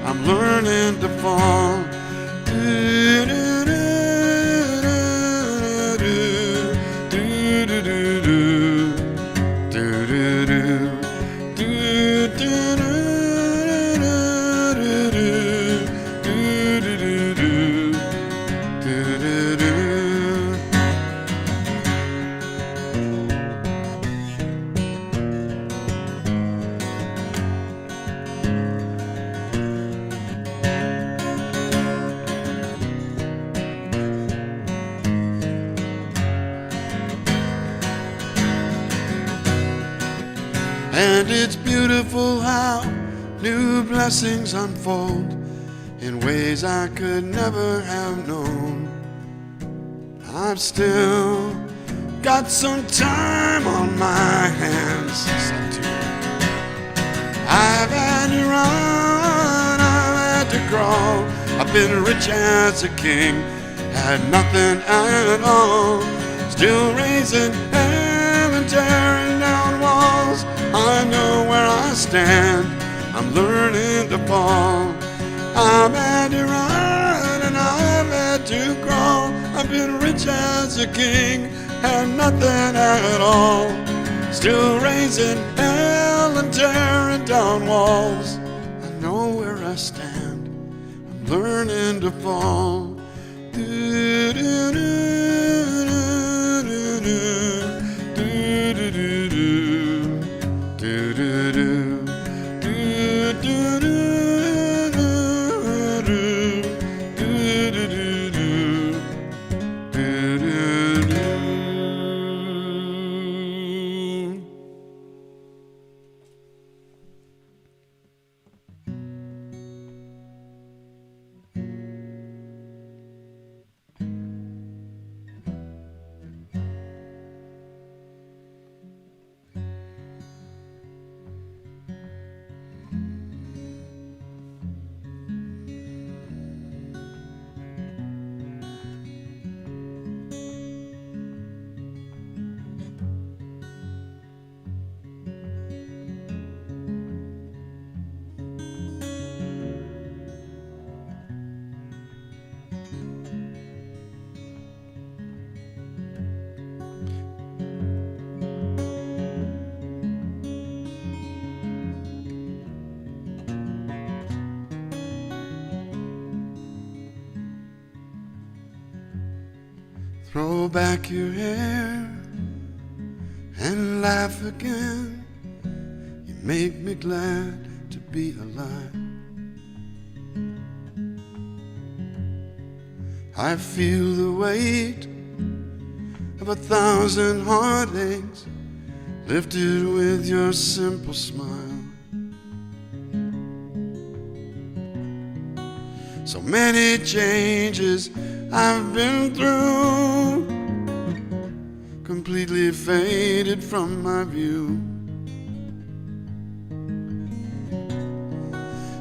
I'm learning to fall. Do, do, do, do, do, do, do, do. And it's beautiful how new blessings unfold in ways I could never have known. I've still got some time on my hands. I've had to run, I've had to crawl, I've been rich as a king, had nothing at all, still raising hell and tearing down walls. I know where I stand, I'm learning to fall. I've had to run and I've had to crawl, I've been rich as a king, had nothing at all, still raising hell and tearing down walls. I know where I stand, I'm learning to fall. Do, do, do, do, do, do, do, do, do. Do do do do do do do do do do do do. Throw back your hair and laugh again. You make me glad to be alive. I feel the weight of 1,000 heartaches lifted with your simple smile. So many changes I've been through, completely faded from my view.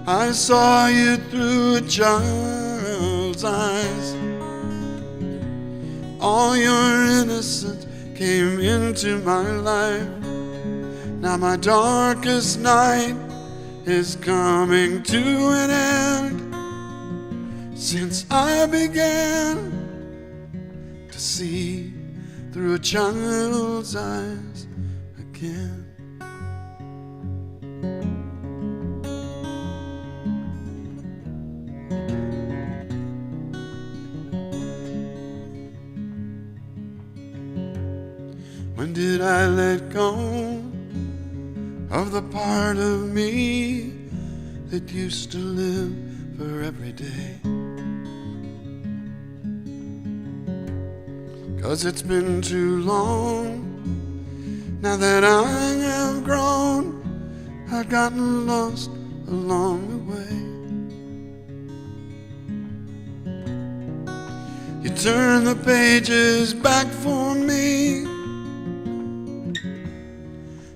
I saw you through a child's eyes. All your innocence came into my life. Now my darkest night is coming to an end. Since I began to see through a child's eyes again. When did I let go of the part of me that used to live for every day? 'Cause it's been too long. Now that I have grown, I've gotten lost along the way. You turn the pages back for me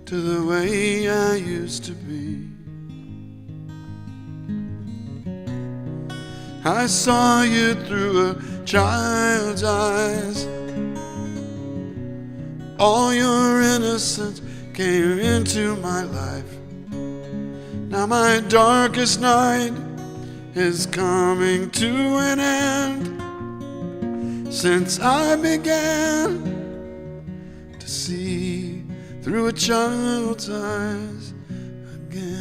to the way I used to be. I saw you through a child's eyes. All your innocence came into my life. Now my darkest night is coming to an end. Since I began to see through a child's eyes again.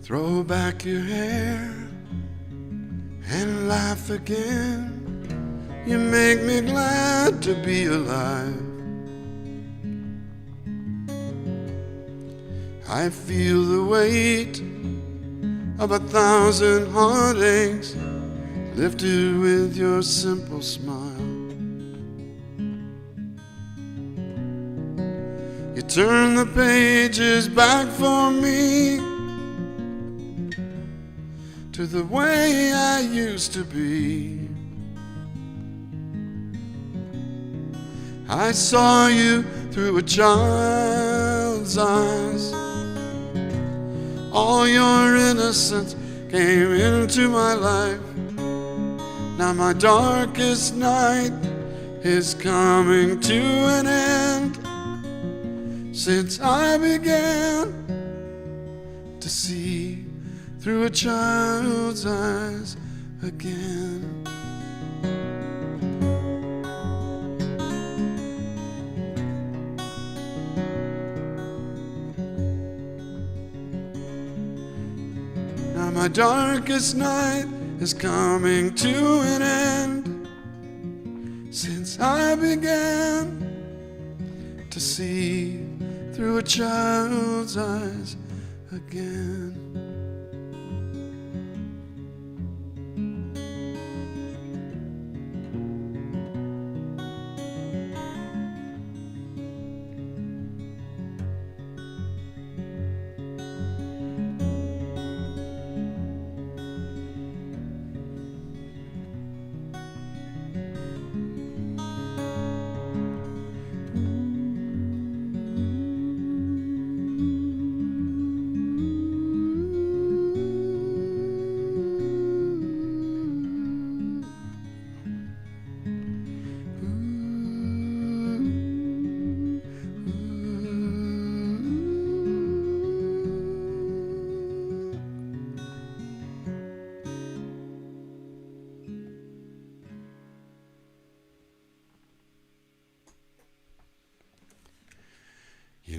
Throw back your hair and laugh again. You make me glad to be alive. I feel the weight of 1,000 heartaches lifted with your simple smile. You turn the pages back for me to the way I used to be. I saw you through a child's eyes. All your innocence came into my life. Now my darkest night is coming to an end. Since I began to see through a child's eyes again. Now my darkest night is coming to an end. Since I began to see through a child's eyes again.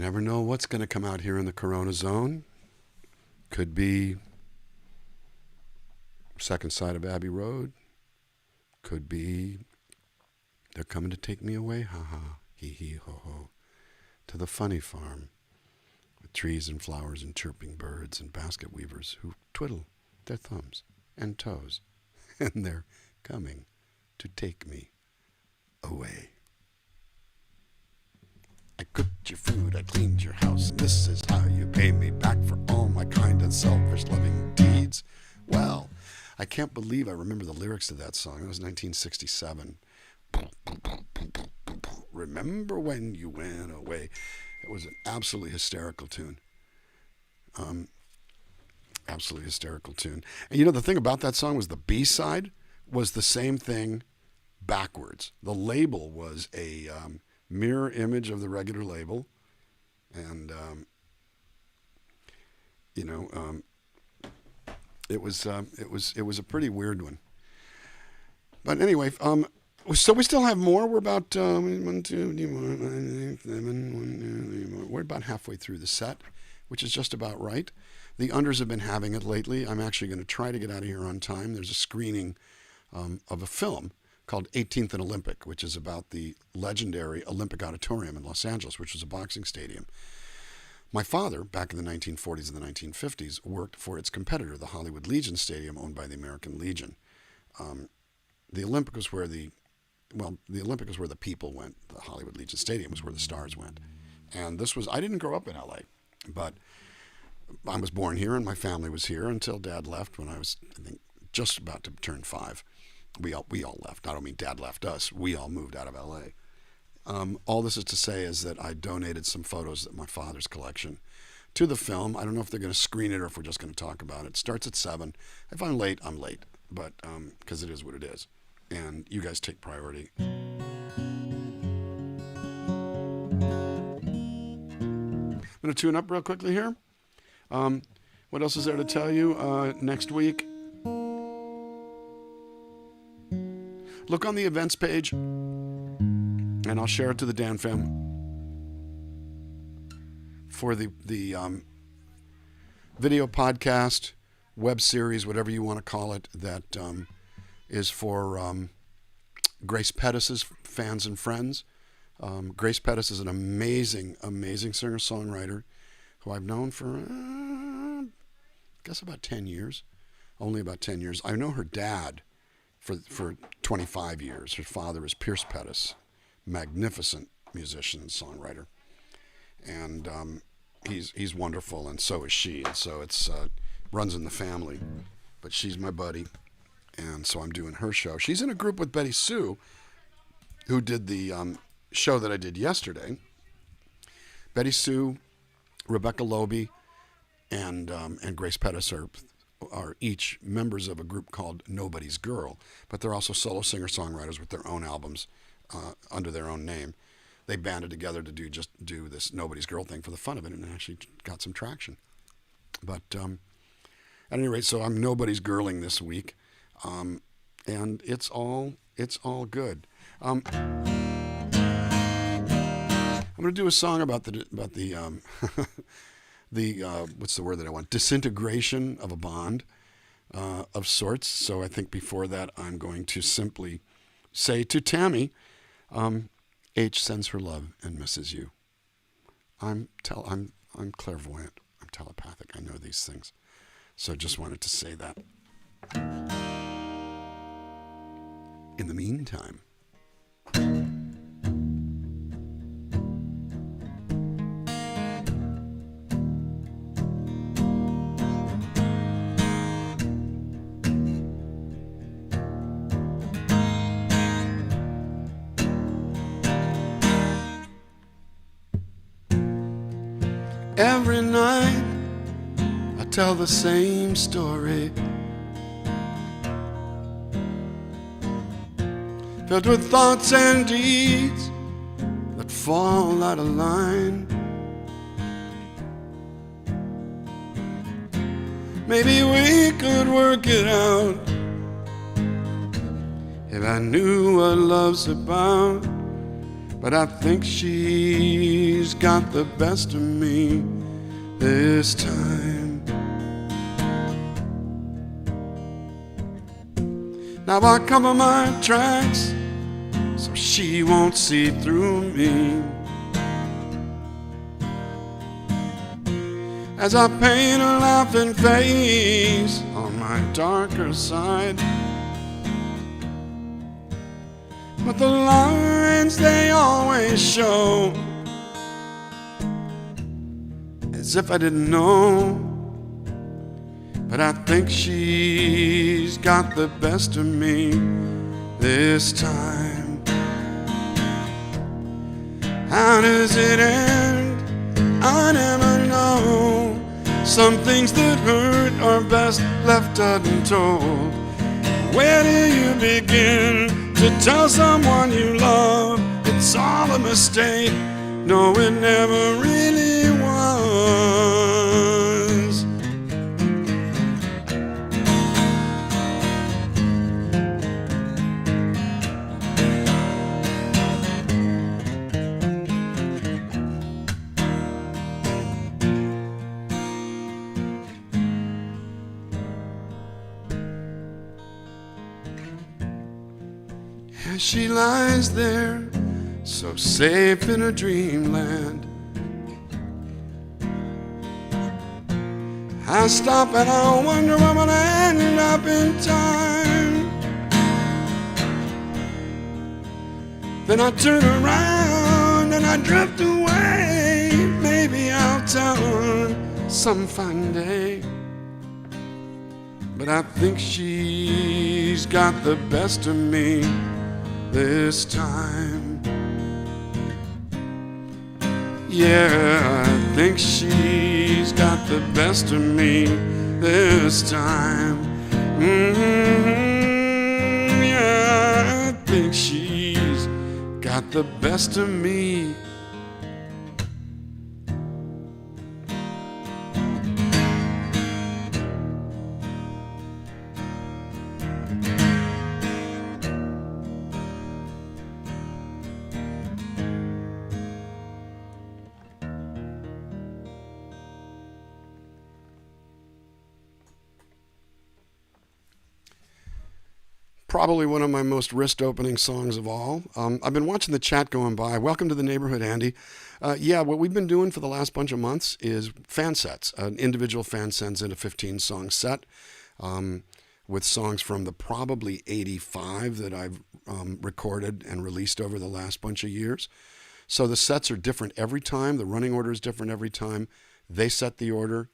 never know what's going to come out here in the CoronaZone. Could be second side of Abbey Road. Could be they're coming to take me away, ha-ha, hee-hee, ho-ho, to the funny farm with trees and flowers and chirping birds and basket weavers who twiddle their thumbs and toes, and they're coming to take me away. I cooked your food, I cleaned your house. This is how you pay me back for all my kind and selfish loving deeds. Well, I can't believe I remember the lyrics to that song. It was 1967. Remember when you went away. It was an absolutely hysterical tune. Absolutely hysterical tune. And you know, the thing about that song was the B-side was the same thing backwards. The label was a mirror image of the regular label. And, it was a pretty weird one. But anyway, so we still have more. We're about we're about halfway through the set, which is just about right. The unders have been having it lately. I'm actually going to try to get out of here on time. There's a screening of a film called 18th and Olympic, which is about the legendary Olympic Auditorium in Los Angeles, which was a boxing stadium. My father, back in the 1940s and the 1950s, worked for its competitor, the Hollywood Legion Stadium, owned by the American Legion. The Olympic was where the Olympic was where the people went. The Hollywood Legion Stadium was where the stars went. And I didn't grow up in LA, but I was born here and my family was here until Dad left when I was, I think, just about to turn 5. We all left. I don't mean Dad left us. We all moved out of LA. All this is to say is that I donated some photos of my father's collection to the film. I don't know if they're going to screen it or if we're just going to talk about it. It starts at 7. If I'm late, I'm late, but because it is what it is. And you guys take priority. I'm going to tune up real quickly here. What else is there to tell you? Next week, look on the events page, and I'll share it to the DanFam for the video podcast, web series, whatever you want to call it, that is for Grace Pettis' fans and friends. Grace Pettis is an amazing, amazing singer-songwriter who I've known for, I guess about 10 years, only about 10 years. I know her dad for 25 years. Her father is Pierce Pettis, magnificent musician and songwriter. And he's wonderful, and so is she. And so it's runs in the family. But she's my buddy, and so I'm doing her show. She's in a group with Betty Sue, who did the show that I did yesterday. Betty Sue, Rebecca Loby, and Grace Pettis are each members of a group called Nobody's Girl, but they're also solo singer-songwriters with their own albums under their own name. They banded together to do this Nobody's Girl thing for the fun of it, and actually got some traction. But at any rate, so I'm Nobody's Girling this week, and it's all good. I'm going to do a song about the what's the word that I want? Disintegration of a bond of sorts. So I think before that, I'm going to simply say to Tammy, H sends her love and misses you. I'm clairvoyant. I'm telepathic. I know these things. So just wanted to say that. In the meantime, every night I tell the same story, filled with thoughts and deeds that fall out of line. Maybe we could work it out if I knew what love's about. but I think she's got the best of me this time. Now I cover my tracks so she won't see through me, as I paint a laughing face on my darker side. But the lines they always show as if I didn't know. But I think she's got the best of me this time. How does it end? I never know. Some things that hurt are best left untold. Where do you begin to tell someone you love it's all a mistake? No, it never really was. As she lies there, so safe in a dreamland, I stop and I wonder where I'll end up in time. Then I turn around and I drift away. Maybe I'll tell her some fine day. But I think she's got the best of me this time. Yeah, I think she's got the best of me this time. Yeah, I think she's got the best of me. Probably one of my most wrist-opening songs of all. I've been watching the chat going by. Welcome to the neighborhood, Andy. Yeah, what we've been doing for the last bunch of months is fan sets. An individual fan sends in a 15-song set with songs from the probably 85 that I've recorded and released over the last bunch of years. So the sets are different every time. The running order is different every time. They set the order.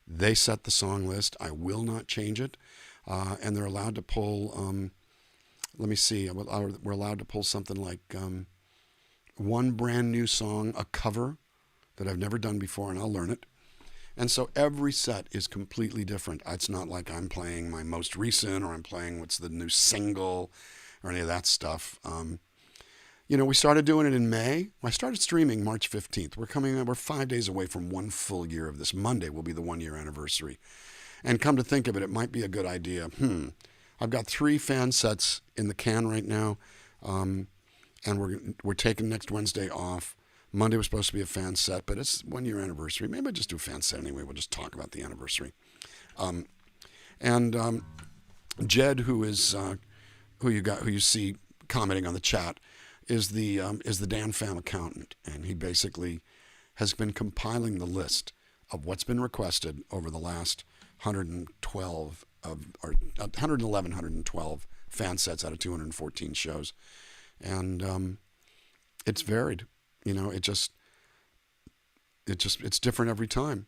They set the song list. I will not change it. And they're allowed to pull... let me see, we're allowed to pull something like one brand new song, a cover that I've never done before, and I'll learn it. And so every set is completely different. It's not like I'm playing my most recent or I'm playing what's the new single or any of that stuff. We started doing it in May. I started streaming March 15th. We're 5 days away from 1 full year of this. Monday will be the 1 year anniversary. And come to think of it, it might be a good idea. I've got 3 fan sets in the can right now, and we're taking next Wednesday off. Monday was supposed to be a fan set, but it's 1 year anniversary. Maybe I'll just do a fan set anyway. We'll just talk about the anniversary. Jed, who you see commenting on the chat, is the DanFam accountant, and he basically has been compiling the list of what's been requested over the last 112 or 111, 112 fan sets out of 214 shows, and it's varied. It's different every time.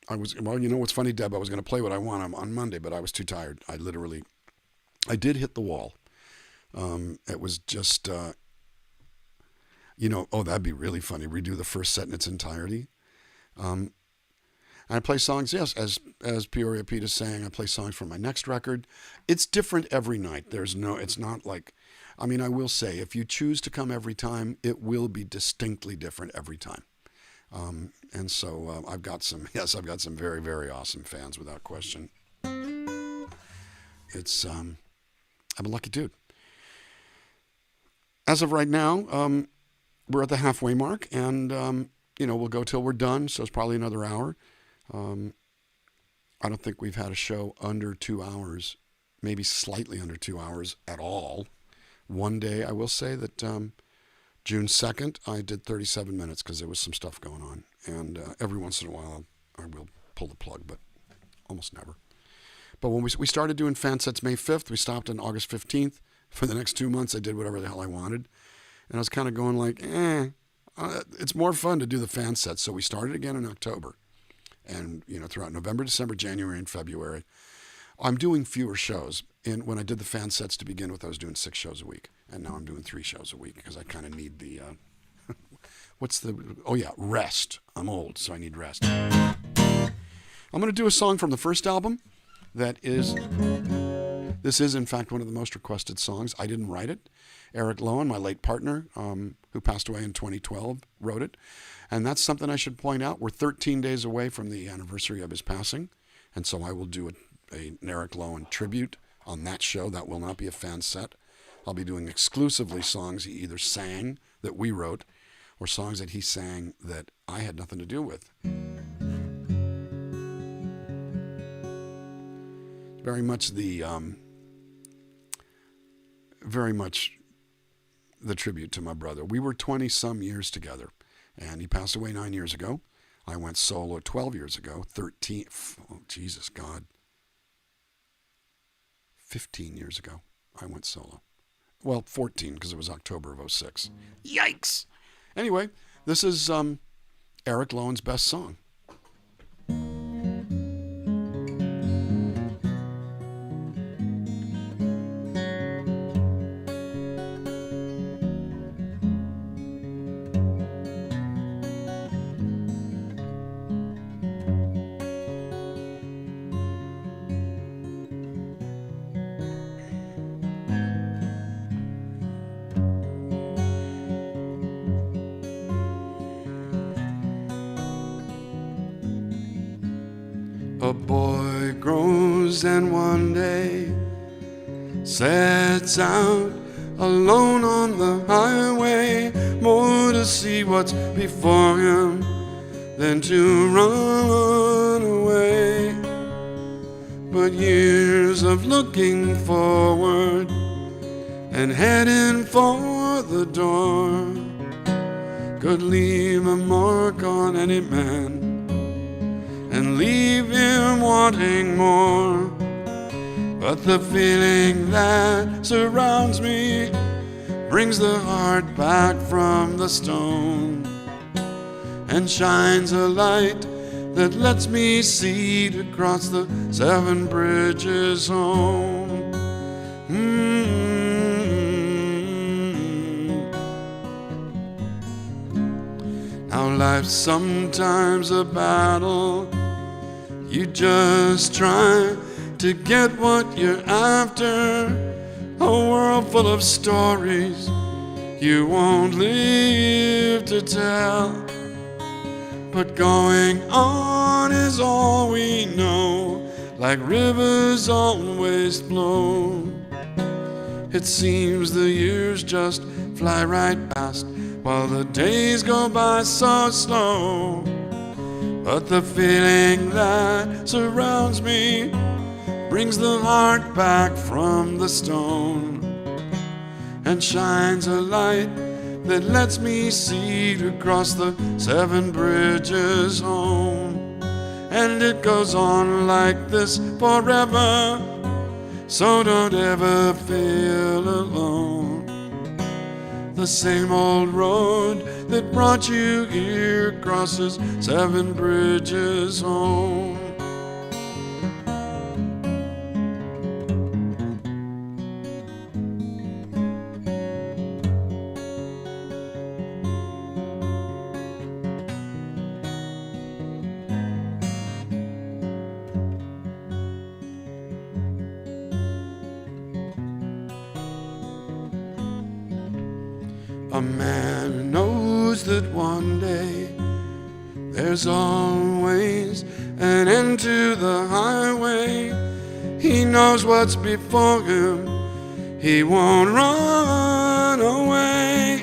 What's funny, Deb? I was going to play what I want on Monday, but I was too tired. I did hit the wall. It was just, that'd be really funny. Redo the first set in its entirety. I play songs, yes, as Peoria Pete is saying, I play songs from my next record. It's different every night. It's not like, I will say, if you choose to come every time, it will be distinctly different every time. And so I've got some very, very awesome fans without question. I'm a lucky dude. as of right now, we're at the halfway mark, and we'll go till we're done. So it's probably another hour. I don't think we've had a show under 2 hours, maybe slightly under 2 hours at all. One day, I will say that June 2nd, I did 37 minutes because there was some stuff going on. And every once in a while, I will pull the plug, but almost never. But when we started doing fan sets May 5th, we stopped on August 15th. For the next 2 months, I did whatever the hell I wanted. And I was kind of going like, it's more fun to do the fan sets. So we started again in October. And, throughout November, December, January, and February, I'm doing fewer shows. And when I did the fan sets to begin with, I was doing 6 shows a week. And now I'm doing 3 shows a week because I kind of need the, rest. I'm old, so I need rest. I'm going to do a song from the first album this is in fact one of the most requested songs. I didn't write it. Eric Lowen, my late partner, who passed away in 2012, wrote it. And that's something I should point out. We're 13 days away from the anniversary of his passing. And so I will do an Eric Lowen tribute on that show. That will not be a fan set. I'll be doing exclusively songs he either sang that we wrote or songs that he sang that I had nothing to do with. Very much the tribute to my brother. We were 20-some years together, and he passed away 9 years ago. I went solo 12 years ago, 15 years ago, I went solo. Well, 14, because it was October of 2006. Yikes! Anyway, this is Eric Lowen's best song. A boy grows and one day sets out alone on the highway, more to see what's before him than to run away. But years of looking forward and heading for the door could leave a mark on any man and leave him wanting more. But the feeling that surrounds me brings the heart back from the stone and shines a light that lets me see across the 7 bridges home. Now life's sometimes a battle. You just try to get what you're after. A world full of stories you won't live to tell. But going on is all we know, like rivers always flow. It seems the years just fly right past while the days go by so slow. But the feeling that surrounds me brings the heart back from the stone and shines a light that lets me see across the 7 bridges home. And it goes on like this forever, so don't ever feel alone. The same old road that brought you here crosses 7 bridges home. A man knows that one day there's always an end to the highway. He knows what's before him. He won't run run away,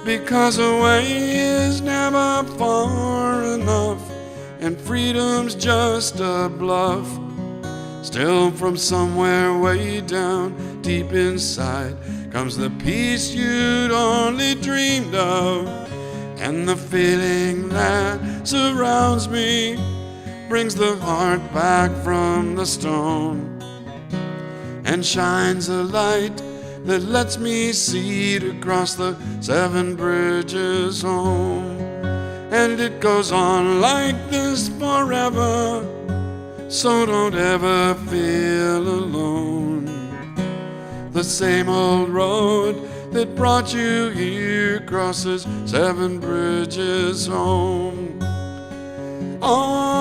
because away is never far enough, and freedom's just a bluff. Still from somewhere way down deep inside comes the peace you'd only dreamed of, and the feeling that surrounds me brings the heart back from the stone, and shines a light that lets me see it across the 7 bridges home. And it goes on like this forever, so don't ever feel alone. The same old road that brought you here crosses 7 bridges home. Oh,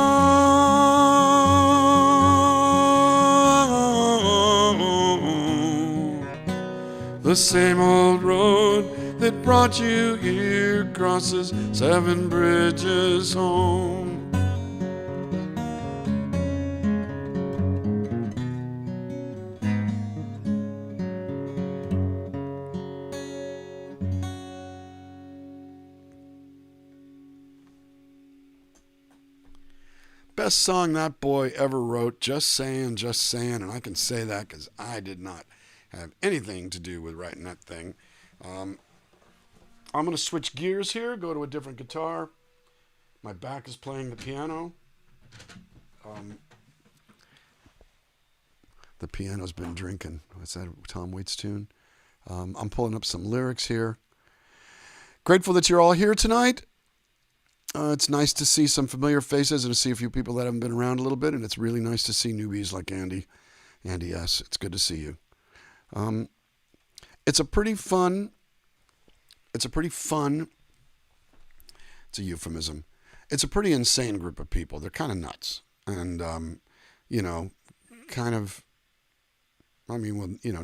the same old road that brought you here crosses 7 bridges home. Best song that boy ever wrote, just saying, and I can say that because I did not have anything to do with writing that thing. I'm going to switch gears here, go to a different guitar. My back is playing the piano. The piano's been drinking. What's that, Tom Waits tune? I'm pulling up some lyrics here. Grateful that you're all here tonight. It's nice to see some familiar faces and to see a few people that haven't been around a little bit, and it's really nice to see newbies like Andy S. It's good to see you. It's a euphemism. It's a pretty insane group of people. They're kind of nuts. And,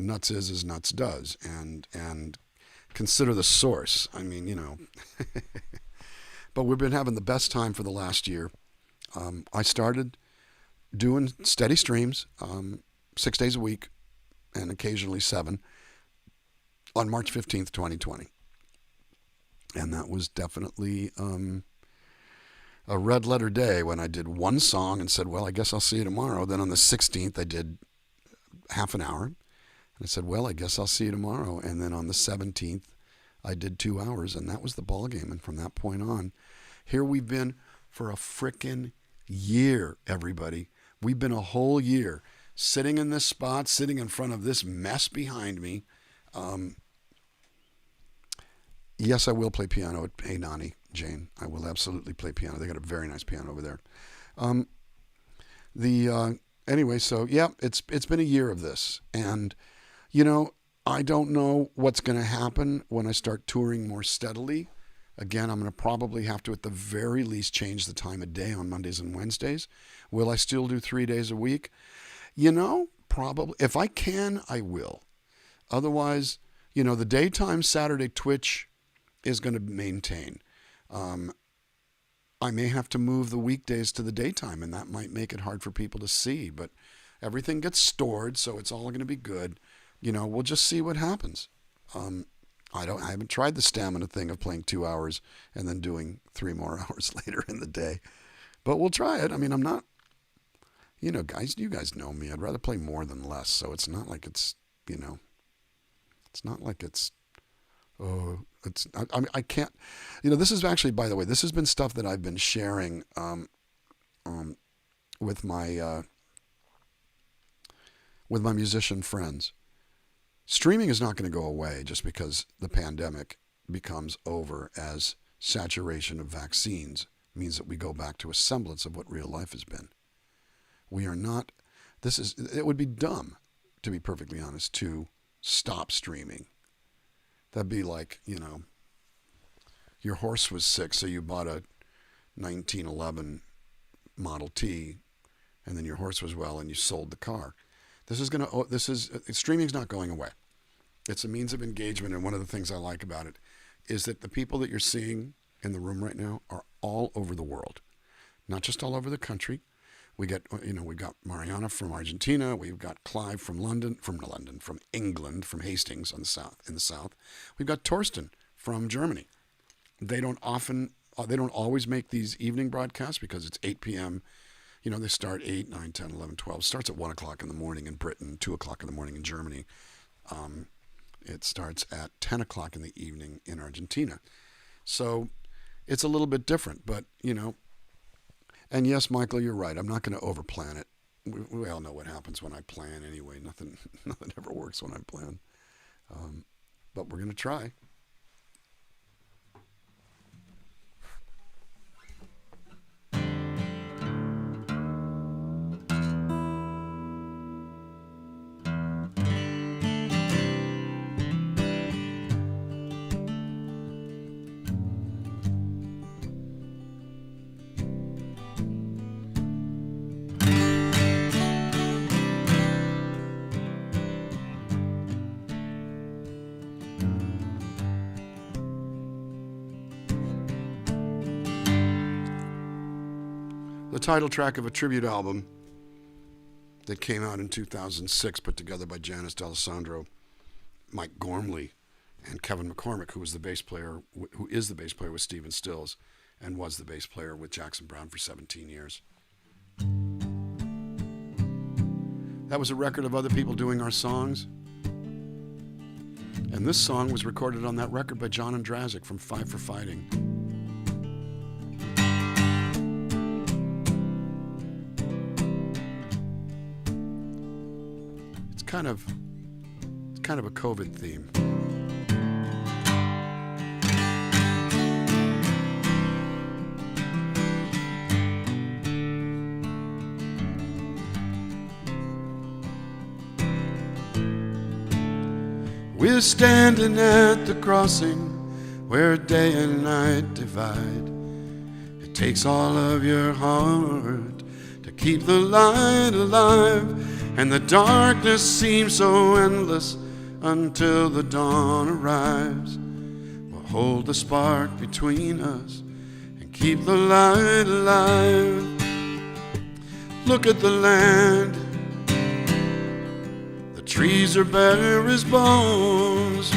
nuts is as nuts does. And consider the source. But we've been having the best time for the last year. I started doing steady streams, 6 days a week, and occasionally 7, on March 15th, 2020. And that was definitely a red letter day when I did one song and said, well, I guess I'll see you tomorrow. Then on the 16th, I did half an hour. And I said, well, I guess I'll see you tomorrow. And then on the 17th, I did 2 hours, and that was the ball game. And from that point on, here we've been for a frickin' year, everybody. We've been a whole year sitting in this spot, sitting in front of this mess behind me. Yes, I will play piano at Hey Nani, Jane. I will absolutely play piano. They got a very nice piano over there. Anyway, so yeah, it's been a year of this, and I don't know what's going to happen when I start touring more steadily. Again, I'm going to probably have to, at the very least, change the time of day on Mondays and Wednesdays. Will I still do 3 days a week? Probably. If I can, I will. Otherwise, the daytime Saturday Twitch is going to maintain. I may have to move the weekdays to the daytime, and that might make it hard for people to see. But everything gets stored, so it's all going to be good. We'll just see what happens. I haven't tried the stamina thing of playing 2 hours and then doing 3 more hours later in the day, but we'll try it. I'm not, guys, you guys know me. I'd rather play more than less. So it's not like it's, it's not like it's, I can't, this is actually, by the way, this has been stuff that I've been sharing, with my musician friends. Streaming is not going to go away just because the pandemic becomes over, as saturation of vaccines means that we go back to a semblance of what real life has been. We are not, it would be dumb, to be perfectly honest, to stop streaming. That'd be like, your horse was sick, so you bought a 1911 Model T, and then your horse was well and you sold the car. Streaming's not going away. It's a means of engagement, and one of the things I like about it is that the people that you're seeing in the room right now are all over the world. Not just all over the country, We've got Mariana from Argentina. We've got Clive from from England, from Hastings in the south. We've got Torsten from Germany. They don't always make these evening broadcasts because it's 8 p.m. They start 8, 9, 10, 11, 12. It starts at 1 o'clock in the morning in Britain, 2 o'clock in the morning in Germany. It starts at 10 o'clock in the evening in Argentina. So it's a little bit different, but, and yes, Michael, you're right. I'm not going to overplan it. We all know what happens when I plan anyway. Nothing ever works when I plan. But we're going to try. The title track of a tribute album that came out in 2006, put together by Janice D'Alessandro, Mike Gormley, and Kevin McCormick, who is the bass player with Stephen Stills and was the bass player with Jackson Browne for 17 years. That was a record of other people doing our songs. And this song was recorded on that record by John Andrazik from Five for Fighting. It's kind of a COVID theme. We're standing at the crossing where day and night divide. It takes all of your heart to keep the light alive, and the darkness seems so endless until the dawn arrives. We'll hold the spark between us and keep the light alive. Look at the land. Trees are bare as bones.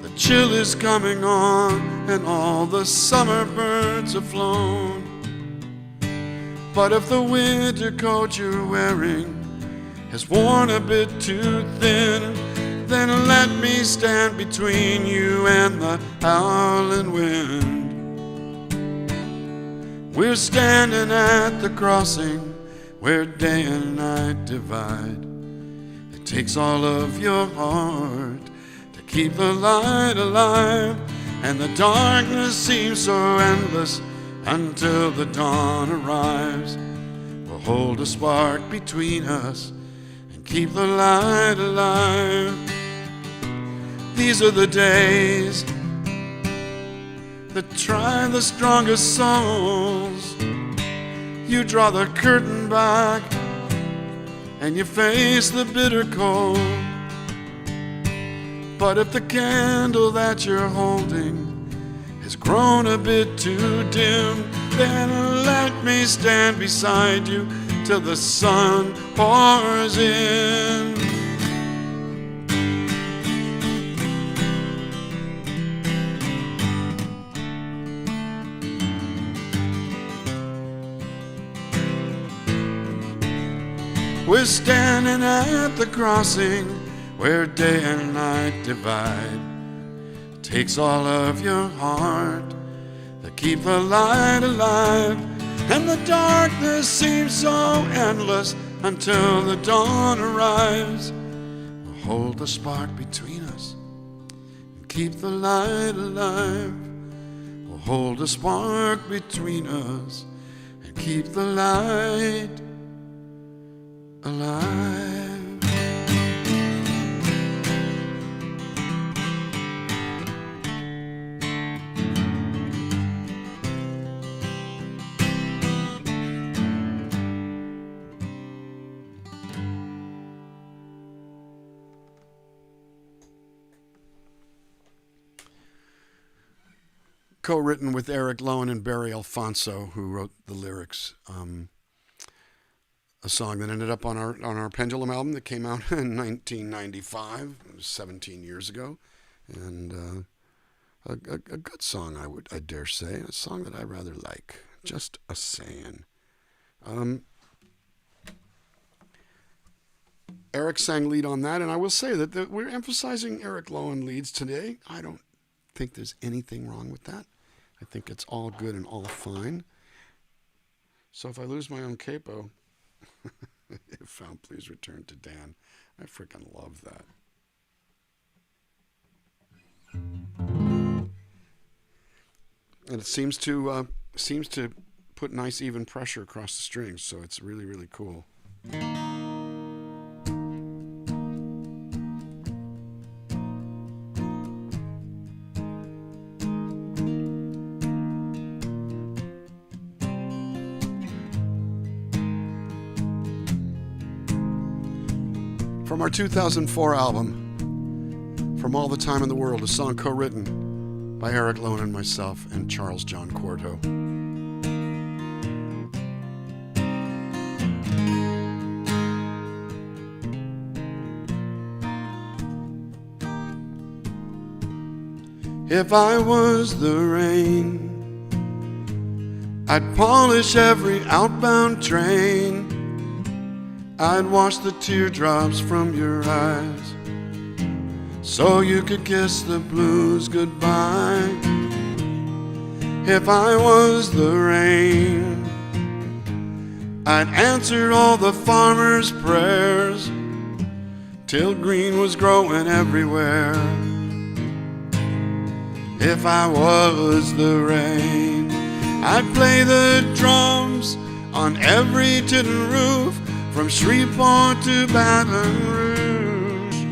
The chill is coming on, and all the summer birds have flown. But if the winter coat you're wearing has worn a bit too thin, then let me stand between you and the howling wind. We're standing at the crossing where day and night divide. It takes all of your heart to keep the light alive, and the darkness seems so endless until the dawn arrives. We'll hold a spark between us and keep the light alive. These are the days that try the strongest souls. You draw the curtain back and you face the bitter cold. But if the candle that you're holding has grown a bit too dim, then let me stand beside you till the sun pours in. We're standing at the crossing where day and night divide. It takes all of your heart to keep the light alive, and the darkness seems so endless until the dawn arrives. We'll hold the spark between us and keep the light alive. We'll hold the spark between us and keep the light alive. Co-written with Eric Lowen and Barry Alfonso, who wrote the lyrics. a song that ended up on our Pendulum album that came out in 1995. It was 17 years ago, and a good song, I dare say, a song that I rather like. Just a saying. Eric sang lead on that, and I will say that we're emphasizing Eric Lowen leads today. I don't think there's anything wrong with that. I think it's all good and all fine. So if I lose my own capo, if found, please return to Dan. I freaking love that. And it seems to put nice even pressure across the strings, so it's really, really cool. From our 2004 album, From All the Time in the World, a song co-written by Eric Lowen and myself and Charles John Corto. If I was the rain, I'd polish every outbound train. I'd wash the teardrops from your eyes so you could kiss the blues goodbye. If I was the rain, I'd answer all the farmers' prayers till green was growing everywhere. If I was the rain, I'd play the drums on every tin roof from Shreveport to Baton Rouge,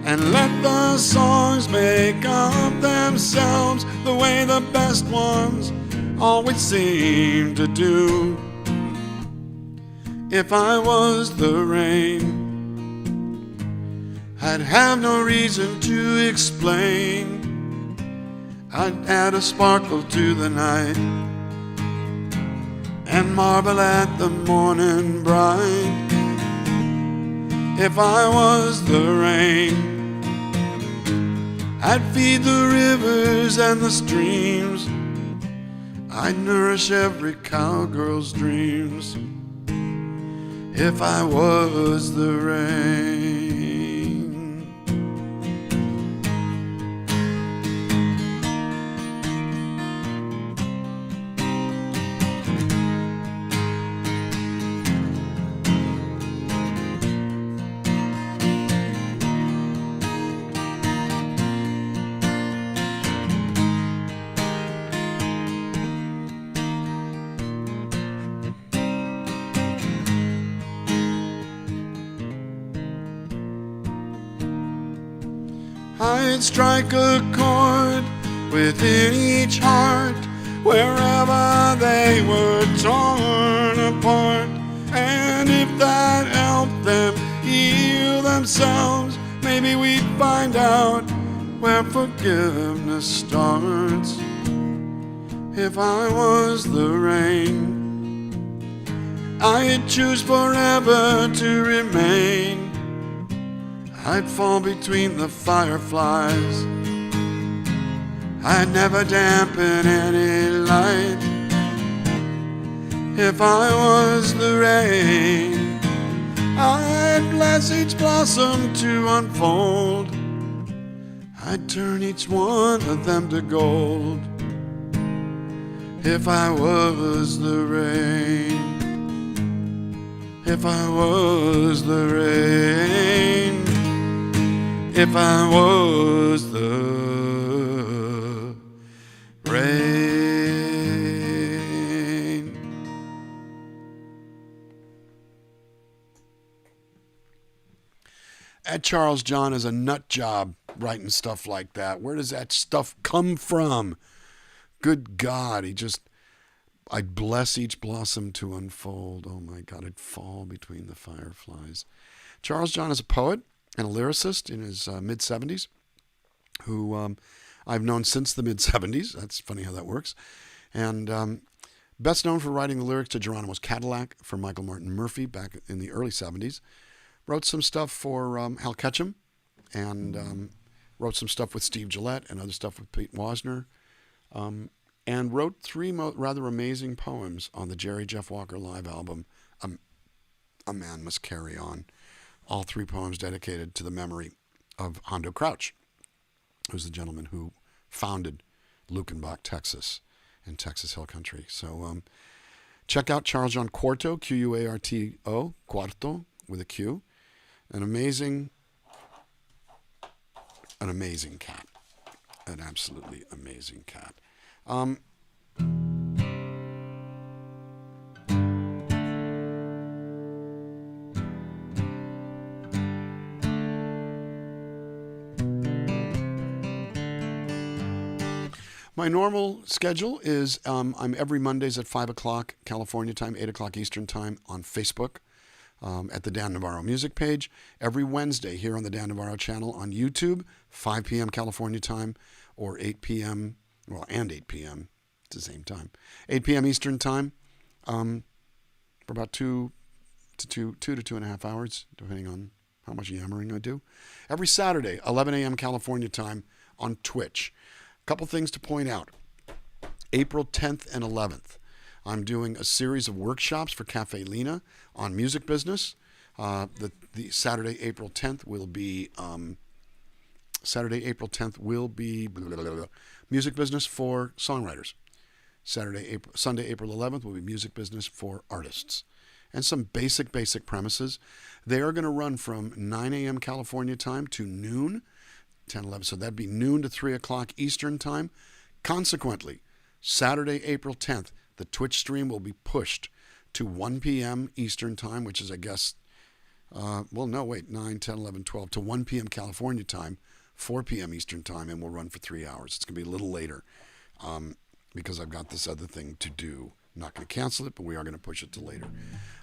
and let the songs make up themselves the way the best ones always seem to do. If I was the rain, I'd have no reason to explain. I'd add a sparkle to the night and marvel at the morning bright. If I was the rain, I'd feed the rivers and the streams. I'd nourish every cowgirl's dreams. If I was the rain. I'd strike a chord within each heart wherever they were torn apart. And if that helped them heal themselves, maybe we'd find out where forgiveness starts. If I was the rain, I'd choose forever to remain. I'd fall between the fireflies. I'd never dampen any light. If I was the rain, I'd bless each blossom to unfold. I'd turn each one of them to gold. If I was the rain, if I was the rain, if I was the rain. Ed Charles John is a nut job writing stuff like that. Where does that stuff come from? Good God, I'd bless each blossom to unfold. Oh my God, I'd fall between the fireflies. Charles John is a poet and a lyricist in his mid-70s who I've known since the mid-70s. That's funny how that works. And Best known for writing the lyrics to Geronimo's Cadillac for Michael Martin Murphey back in the early 70s. Wrote some stuff for Hal Ketchum, and wrote some stuff with Steve Gillette and other stuff with Pete Wozner. And wrote three rather amazing poems on the Jerry Jeff Walker live album, A Man Must Carry On. All three poems dedicated to the memory of Hondo Crouch, who's the gentleman who founded Lukenbach, Texas, in Texas Hill Country. So check out Charles John Quarto, Quarto, Quarto with a Q. An amazing cat. An absolutely amazing cat. My normal schedule is I'm every Mondays at 5 o'clock California time, 8 o'clock Eastern time on Facebook at the Dan Navarro music page. Every Wednesday here on the Dan Navarro channel on YouTube, 5 p.m. California time or 8 p.m. Well, and 8 p.m. It's the same time. 8 p.m. Eastern time for about 2 to 2.5 hours, depending on how much yammering I do. Every Saturday, 11 a.m. California time on Twitch. A couple things to point out. April 10th and 11th, I'm doing a series of workshops for Cafe Lena on music business. The Saturday, April 10th will be music business for songwriters. Sunday, April 11th will be music business for artists. And some basic premises. They are going to run from 9 a.m. California time to noon, 10, 11. So that'd be noon to 3 o'clock Eastern time. Consequently, Saturday, April 10th, the Twitch stream will be pushed to 1 p.m. Eastern time, which is, I guess, 9, 10, 11, 12, to 1 p.m. California time, 4 p.m. Eastern time, and we'll run for 3 hours. It's going to be a little later because I've got this other thing to do. I'm not going to cancel it, but we are going to push it to later.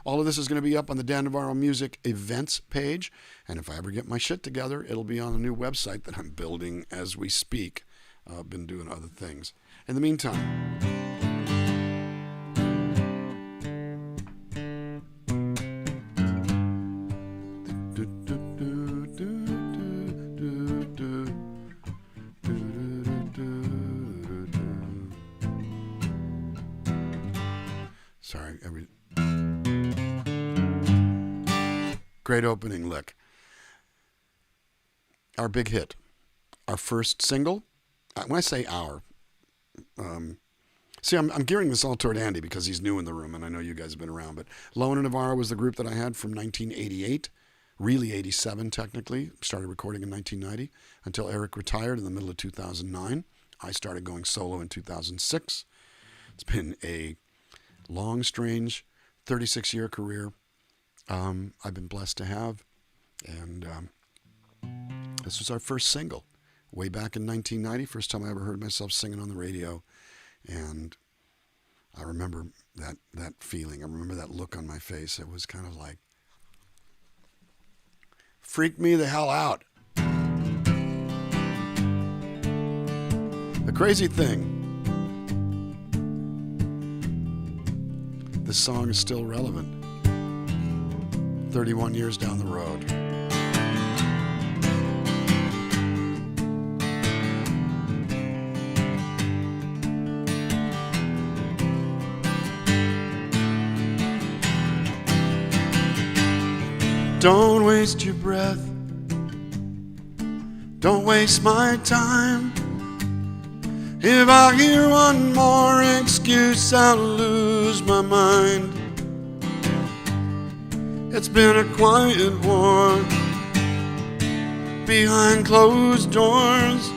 All of this is going to be up on the Dan Navarro Music events page, and if I ever get my shit together, it'll be on a new website that I'm building as we speak. I've been doing other things. In the meantime, great opening lick. Our big hit. Our first single. When I say our, I'm gearing this all toward Andy because he's new in the room and I know you guys have been around. But Lowen and Navarro was the group that I had from 1988, really 87 technically. Started recording in 1990 until Eric retired in the middle of 2009. I started going solo in 2006. It's been a long, strange 36-year career I've been blessed to have. And this was our first single way back in 1990. First time I ever heard myself singing on the radio. And I remember that feeling. I remember that look on my face. It was kind of like, freaked me the hell out. The crazy thing, this song is still relevant 31 years down the road. Don't waste your breath. Don't waste my time. If I hear one more excuse, I'll lose my mind. It's been a quiet war behind closed doors.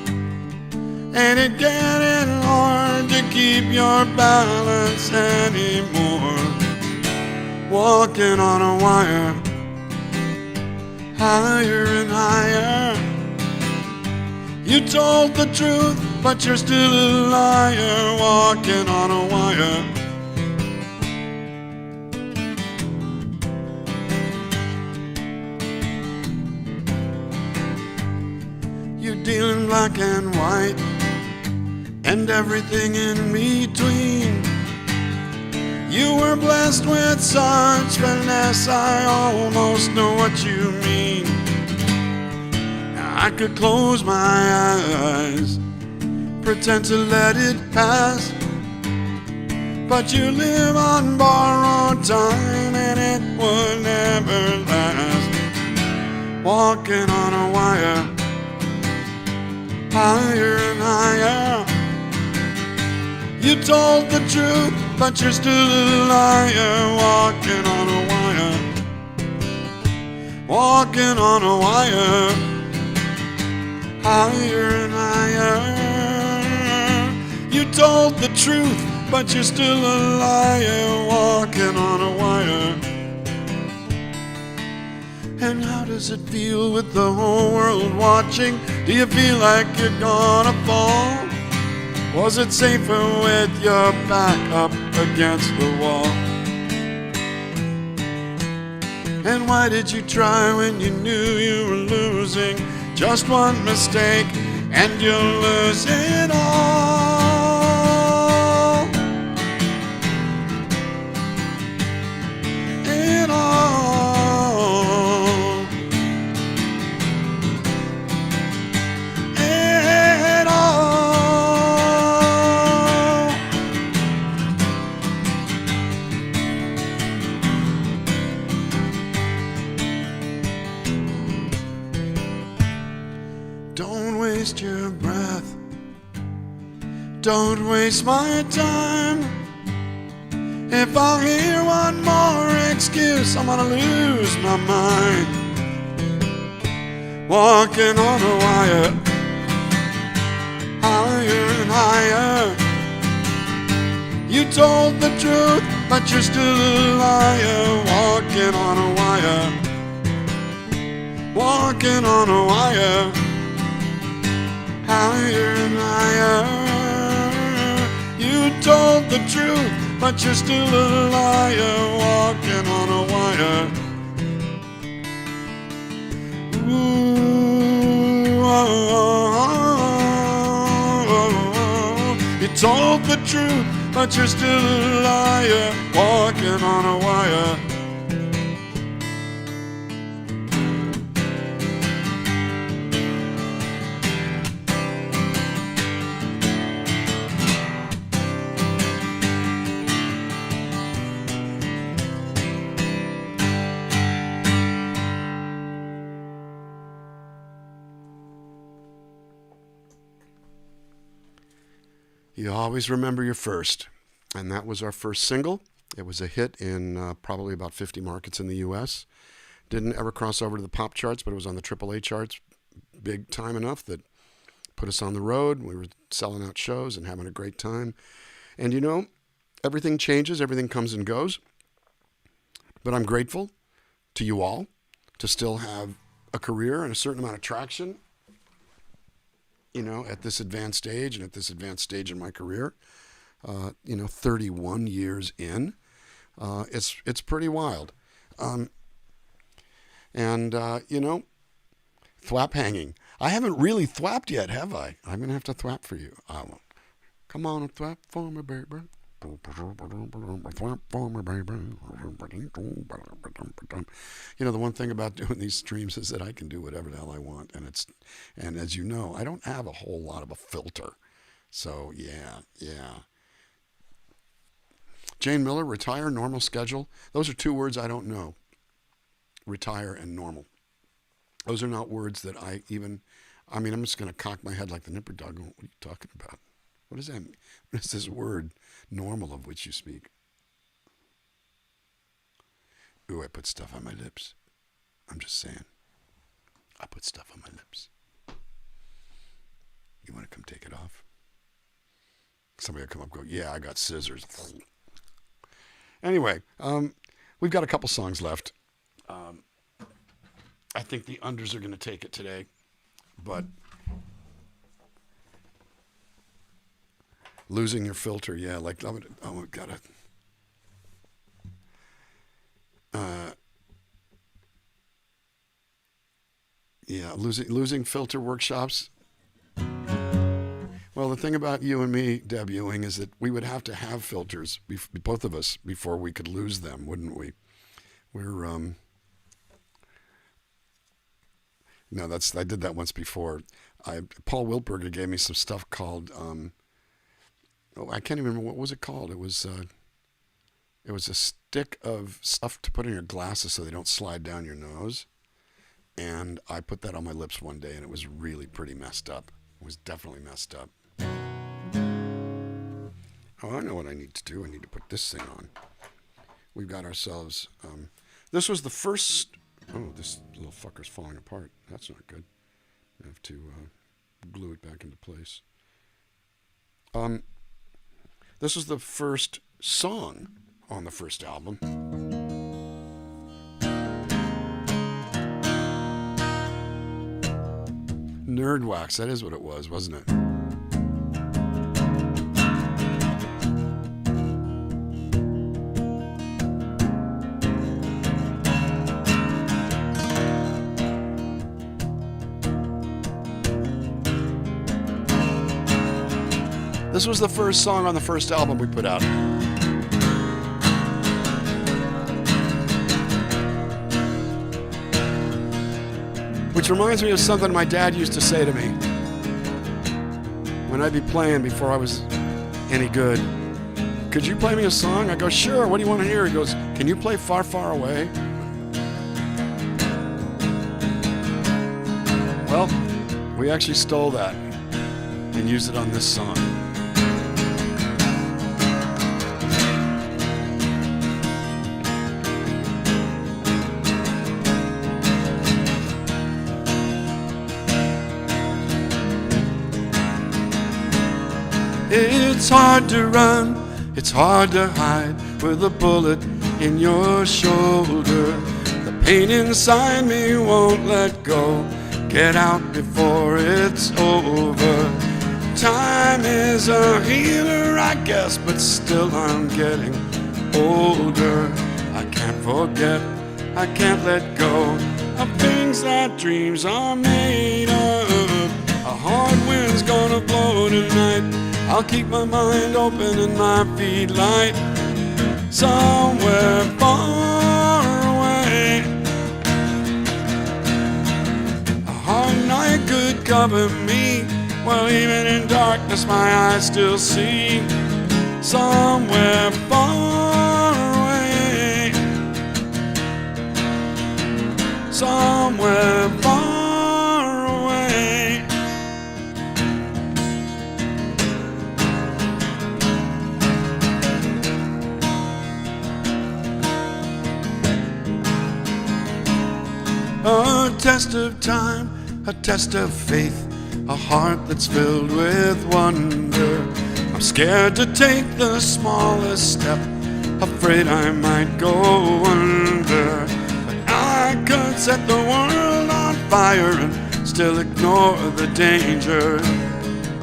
Ain't it getting hard to keep your balance anymore? Walking on a wire, higher and higher. You told the truth, but you're still a liar, walking on a wire. You deal in black and white, and everything in between. You were blessed with such finesse, I almost know what you mean. I could close my eyes, pretend to let it pass, but you live on borrowed time and it would never last. Walking on a wire, higher and higher. You told the truth, but you're still a liar. Walking on a wire, walking on a wire, higher and higher. You told the truth, but you're still a liar. Walking on a wire. And how does it feel with the whole world watching? Do you feel like you're gonna fall? Was it safer with your back up against the wall? And why did you try when you knew you were losing? Just one mistake and you'll lose it all. It all. It all. Don't waste your breath. Don't waste my time. If I hear one more excuse, I'm gonna lose my mind. Walking on a wire, higher and higher. You told the truth, but you're still a liar. Walking on a wire, walking on a wire, higher and higher. You told the truth, but you're still a liar. Walking on a wire. Ooh, oh, oh, oh. You told the truth, but you're still a liar. Walking on a wire. You always remember your first. And that was our first single. It was a hit in probably about 50 markets in the U.S. Didn't ever cross over to the pop charts, but it was on the AAA charts big time enough that put us on the road. We were selling out shows and having a great time. And you know, everything changes, everything comes and goes. But I'm grateful to you all to still have a career and a certain amount of traction, you know, at this advanced stage and at this advanced stage in my career. 31 years in, it's pretty wild. Thwap hanging. I haven't really thwapped yet, have I? I'm going to have to thwap for you. Come on and thwap for me, baby. Thwap for me, baby. You know, the one thing about doing these streams is that I can do whatever the hell I want. And as you know, I don't have a whole lot of a filter. So, yeah. Jane Miller, retire, normal schedule. Those are two words I don't know. Retire and normal. Those are not words that I'm just going to cock my head like the nipper dog. What are you talking about? What does that mean? What is this word, normal, of which you speak? Ooh, I put stuff on my lips. I'm just saying. I put stuff on my lips. You want to come take it off? Somebody will come up and go, yeah, I got scissors. Anyway, we've got a couple songs left. I think the unders are going to take it today, but losing your filter, yeah, like gotta. Losing filter workshops. Well, Well, the thing about you and me debuting is that we would have to have filters, both of us, before we could lose them, wouldn't we? We're no, I did that once before. Paul Wiltberger gave me some stuff called I can't even remember what was it called. It was a stick of stuff to put in your glasses so they don't slide down your nose. And I put that on my lips one day, and it was really pretty messed up. It was definitely messed up. Oh, I know what I need to do. I need to put this thing on. We've got ourselves... this was the first... Oh, this little fucker's falling apart. That's not good. I have to glue it back into place. This was the first song on the first album. Nerd Wax, that is what it was, wasn't it? This was the first song on the first album we put out. Which reminds me of something my dad used to say to me when I'd be playing before I was any good. Could you play me a song? I go, sure, what do you want to hear? He goes, can you play Far, Far Away? Well, we actually stole that and used it on this song. It's hard to run, it's hard to hide with a bullet in your shoulder. The pain inside me won't let go. Get out before it's over. Time is a healer, I guess, but still I'm getting older. I can't forget, I can't let go of things that dreams are made of. A hard wind's gonna blow tonight. I'll keep my mind open and my feet light. Somewhere far away. A hard night could cover me. Well, even in darkness my eyes still see. Somewhere far away. Somewhere far away. A test of time, a test of faith, a heart that's filled with wonder. I'm scared to take the smallest step, afraid I might go under. But I could set the world on fire and still ignore the danger.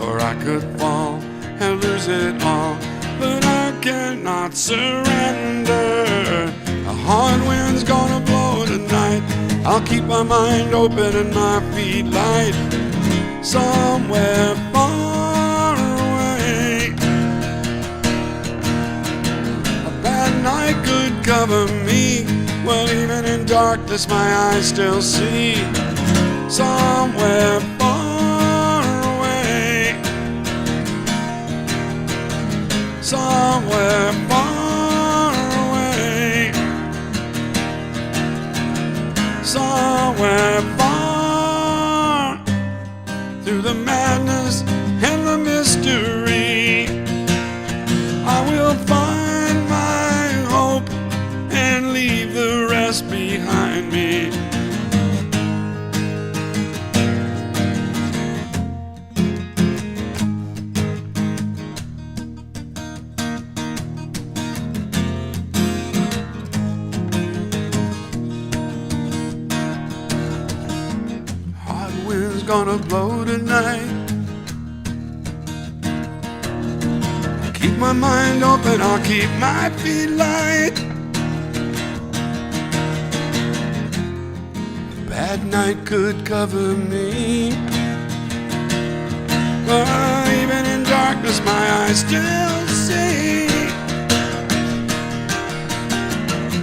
Or I could fall and lose it all, but I cannot surrender. A hard wind's gonna blow tonight. I'll keep my mind open and my feet light. Somewhere far away. A bad night could cover me. Well, even in darkness my eyes still see. Somewhere far away. Somewhere far away. Somewhere far, through the madness and the mystery, I will find my hope and leave the rest behind me. Gonna blow tonight. Keep my mind open, I'll keep my feet light. A bad night could cover me. Even in darkness my eyes still see.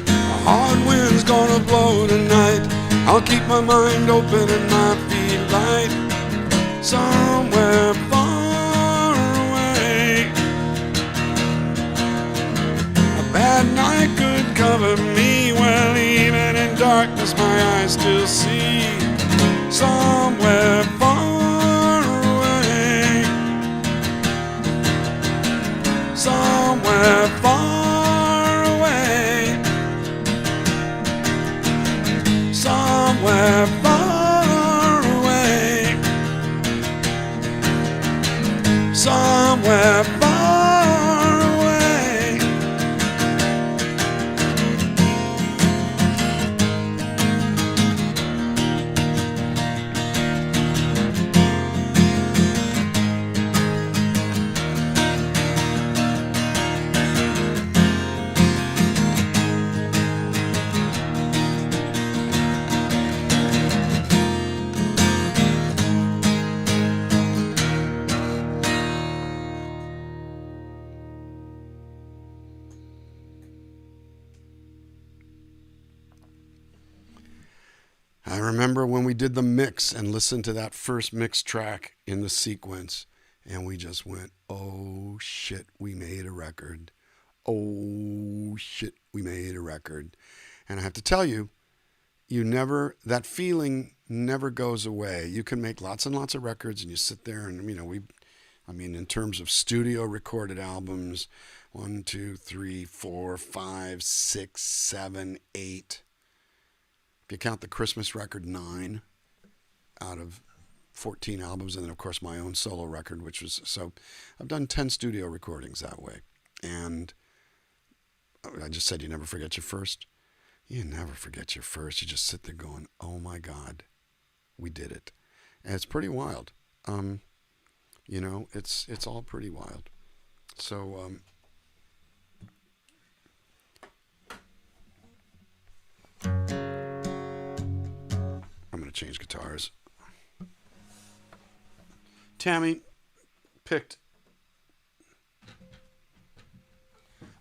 A hard wind's gonna blow tonight. I'll keep my mind open and my feet light. Somewhere far away, a bad night could cover me. Well, even in darkness my eyes still see. Somewhere far away, somewhere far away, somewhere far away, somewhere far away. I remember when we did the mix and listened to that first mix track in the sequence, and we just went, oh shit, we made a record. Oh shit, we made a record. And I have to tell you, that feeling never goes away. You can make lots and lots of records and you sit there and, in terms of studio recorded albums, 1, 2, 3, 4, 5, 6, 7, 8. If you count the Christmas record, 9 out of 14 albums, and then of course my own solo record, so I've done 10 studio recordings that way. And I just said you never forget your first. You never forget your first. You just sit there going, oh my God, we did it. And it's pretty wild. It's all pretty wild. So I'm going to change guitars. Tammy picked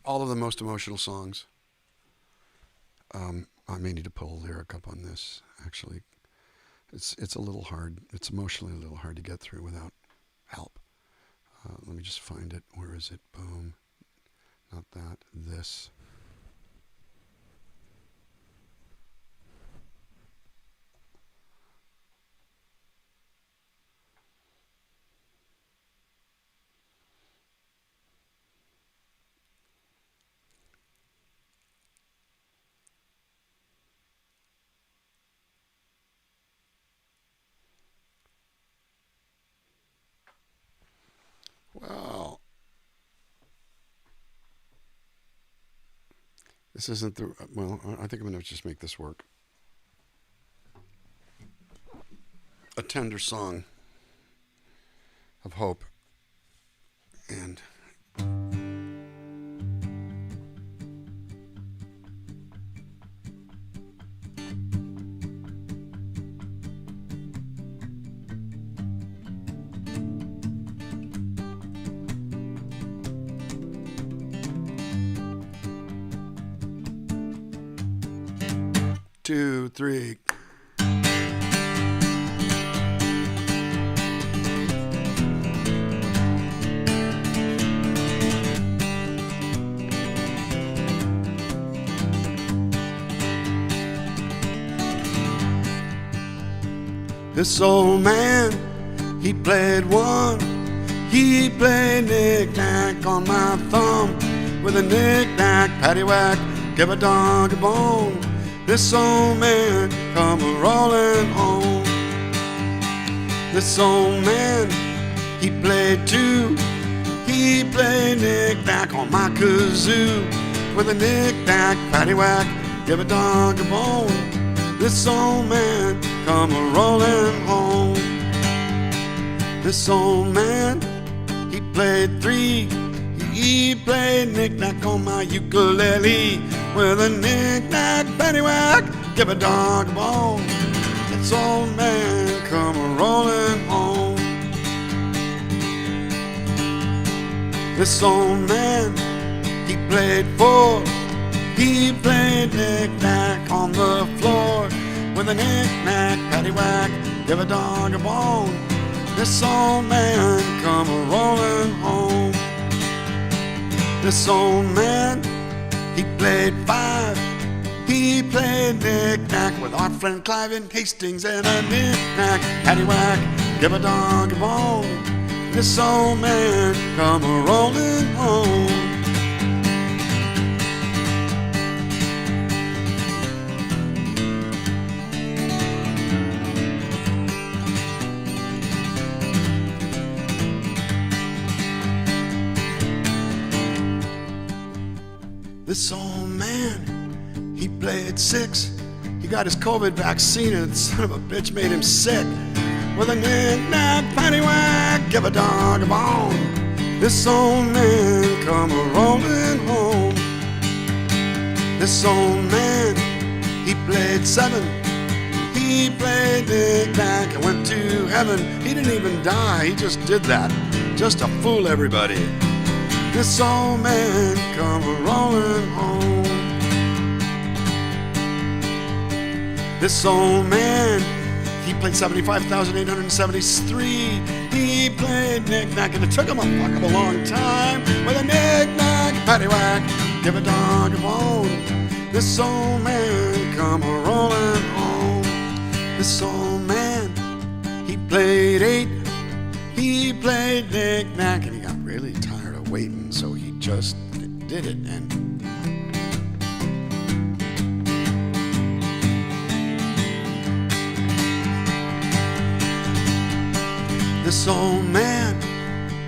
all of the most emotional songs. I may need to pull a lyric up on this. Actually, it's a little hard. It's emotionally a little hard to get through without help. Let me just find it. Where is it? Boom. Not that. This. Well, this isn't the, well, I think I'm going to just make this work. A tender song of hope. And two, three. This old man, he played one. He played knick-knack on my thumb with a knick-knack, paddywhack, give a dog a bone. This old man come a-rolling home. This old man, he played two. He played knick-knack on my kazoo with a knick-knack, paddywhack, give a dog a bone. This old man come a-rolling home. This old man, he played three. He played knick-knack on my ukulele with a knick-knack, paddywhack, give a dog a bone. This old man come a-rolling home. This old man, he played four. He played knick-knack on the floor with a knick-knack, paddywhack, give a dog a bone. This old man come a-rolling home. This old man, he played five. He played knick-knack with our friend Clive in Hastings and a knick-knack, paddywhack, give a dog a bone. This old man come a-rolling home. This old man, he played six. He got his COVID vaccine and the son of a bitch made him sick. With a knick-knack, paddywhack, give a dog a bone. This old man come a-rolling home. This old man, he played seven. He played knick-knack and went to heaven. He didn't even die, he just did that, just to fool everybody. This old man come a-rolling home. This old man, he played 75,873. He played knick-knack and it took him a fuck of a long time. With a knick-knack, paddywhack, give a dog a bone. This old man come a-rolling home. This old man, he played eight. He played knick-knack and he got really tired of waiting, so he just did it. And this old man,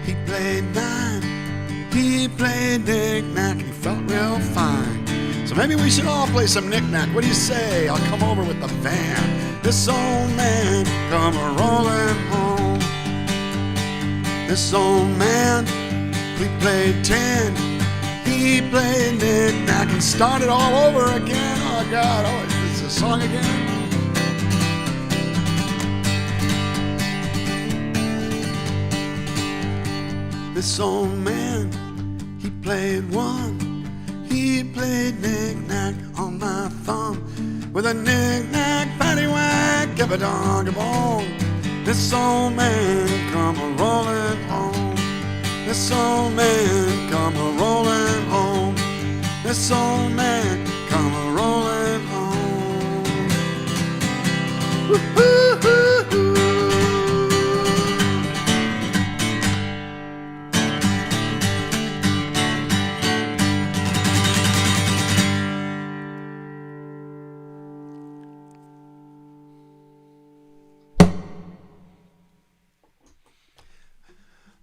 he played nine. He played knick-knack and he felt real fine. So maybe we should all play some knick-knack. What do you say? I'll come over with the van. This old man come a-rolling home. This old man, he played 10. He played knick-knack and started all over again. Oh God, oh, is this a song again? This old man, he played one. He played knick-knack on my thumb. With a knick-knack, paddywhack, give a dog a bone. This old man come a-rolling home. This old man come a-rolling home. This old man come a-rolling home. Woo-hoo-hoo-hoo.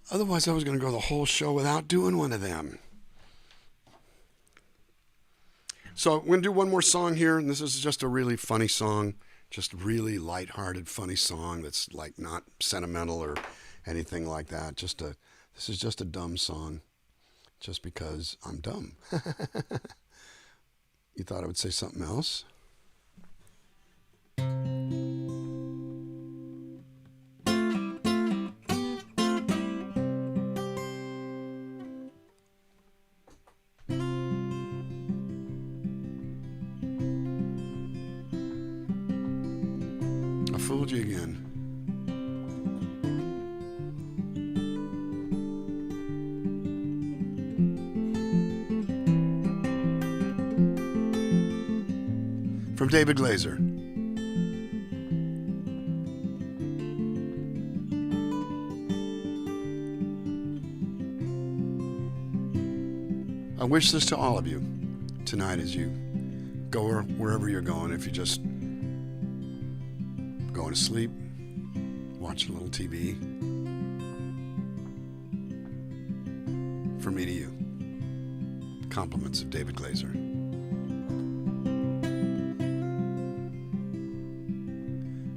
Otherwise, I was going to go the whole show without doing one of them. So I'm going to do one more song here, and this is just a really funny song, just a really lighthearted, funny song that's like not sentimental or anything like that. This is just a dumb song, just because I'm dumb. You thought I would say something else? I fooled you again. From David Glazer. I wish this to all of you tonight as you go wherever you're going. If you're just going to sleep, watching a little TV. From me to you. Compliments of David Glazer.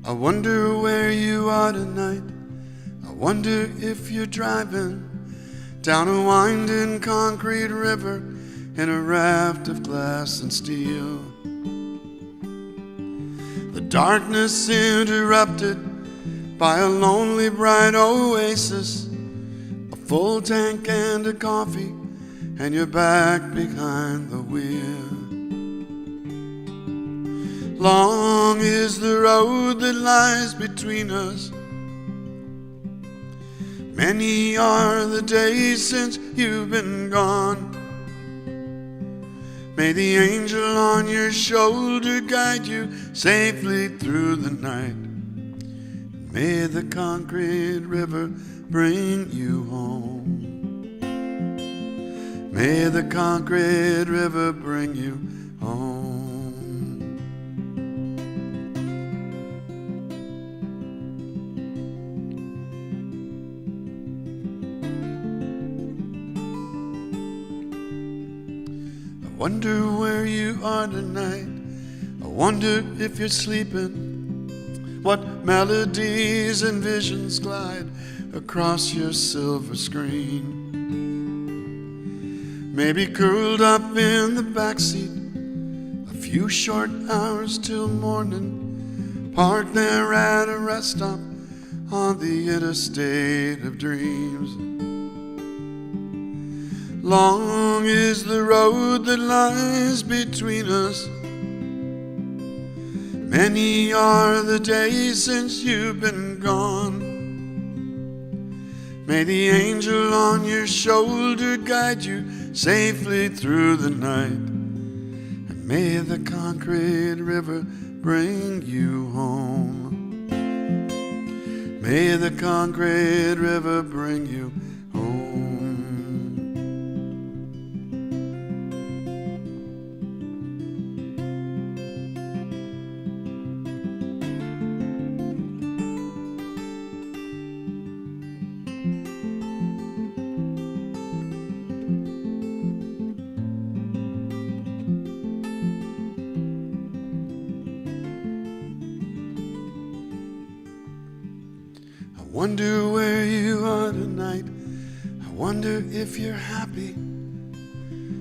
I wonder where you are tonight. I wonder if you're driving down a winding concrete river in a raft of glass and steel. The darkness interrupted by a lonely bright oasis, a full tank and a coffee, and you're back behind the wheel. Long is the road that lies between us. Many are the days since you've been gone. May the angel on your shoulder guide you safely through the night. May the concrete river bring you home. May the concrete river bring you home. I wonder where you are tonight. I wonder if you're sleeping. What melodies and visions glide across your silver screen. Maybe curled up in the backseat, a few short hours till morning, parked there at a rest stop on the interstate of dreams. Long is the road that lies between us. Many are the days since you've been gone. May the angel on your shoulder guide you safely through the night. And may the concrete river bring you home. May the concrete river bring you home. I wonder where you are tonight. I wonder if you're happy.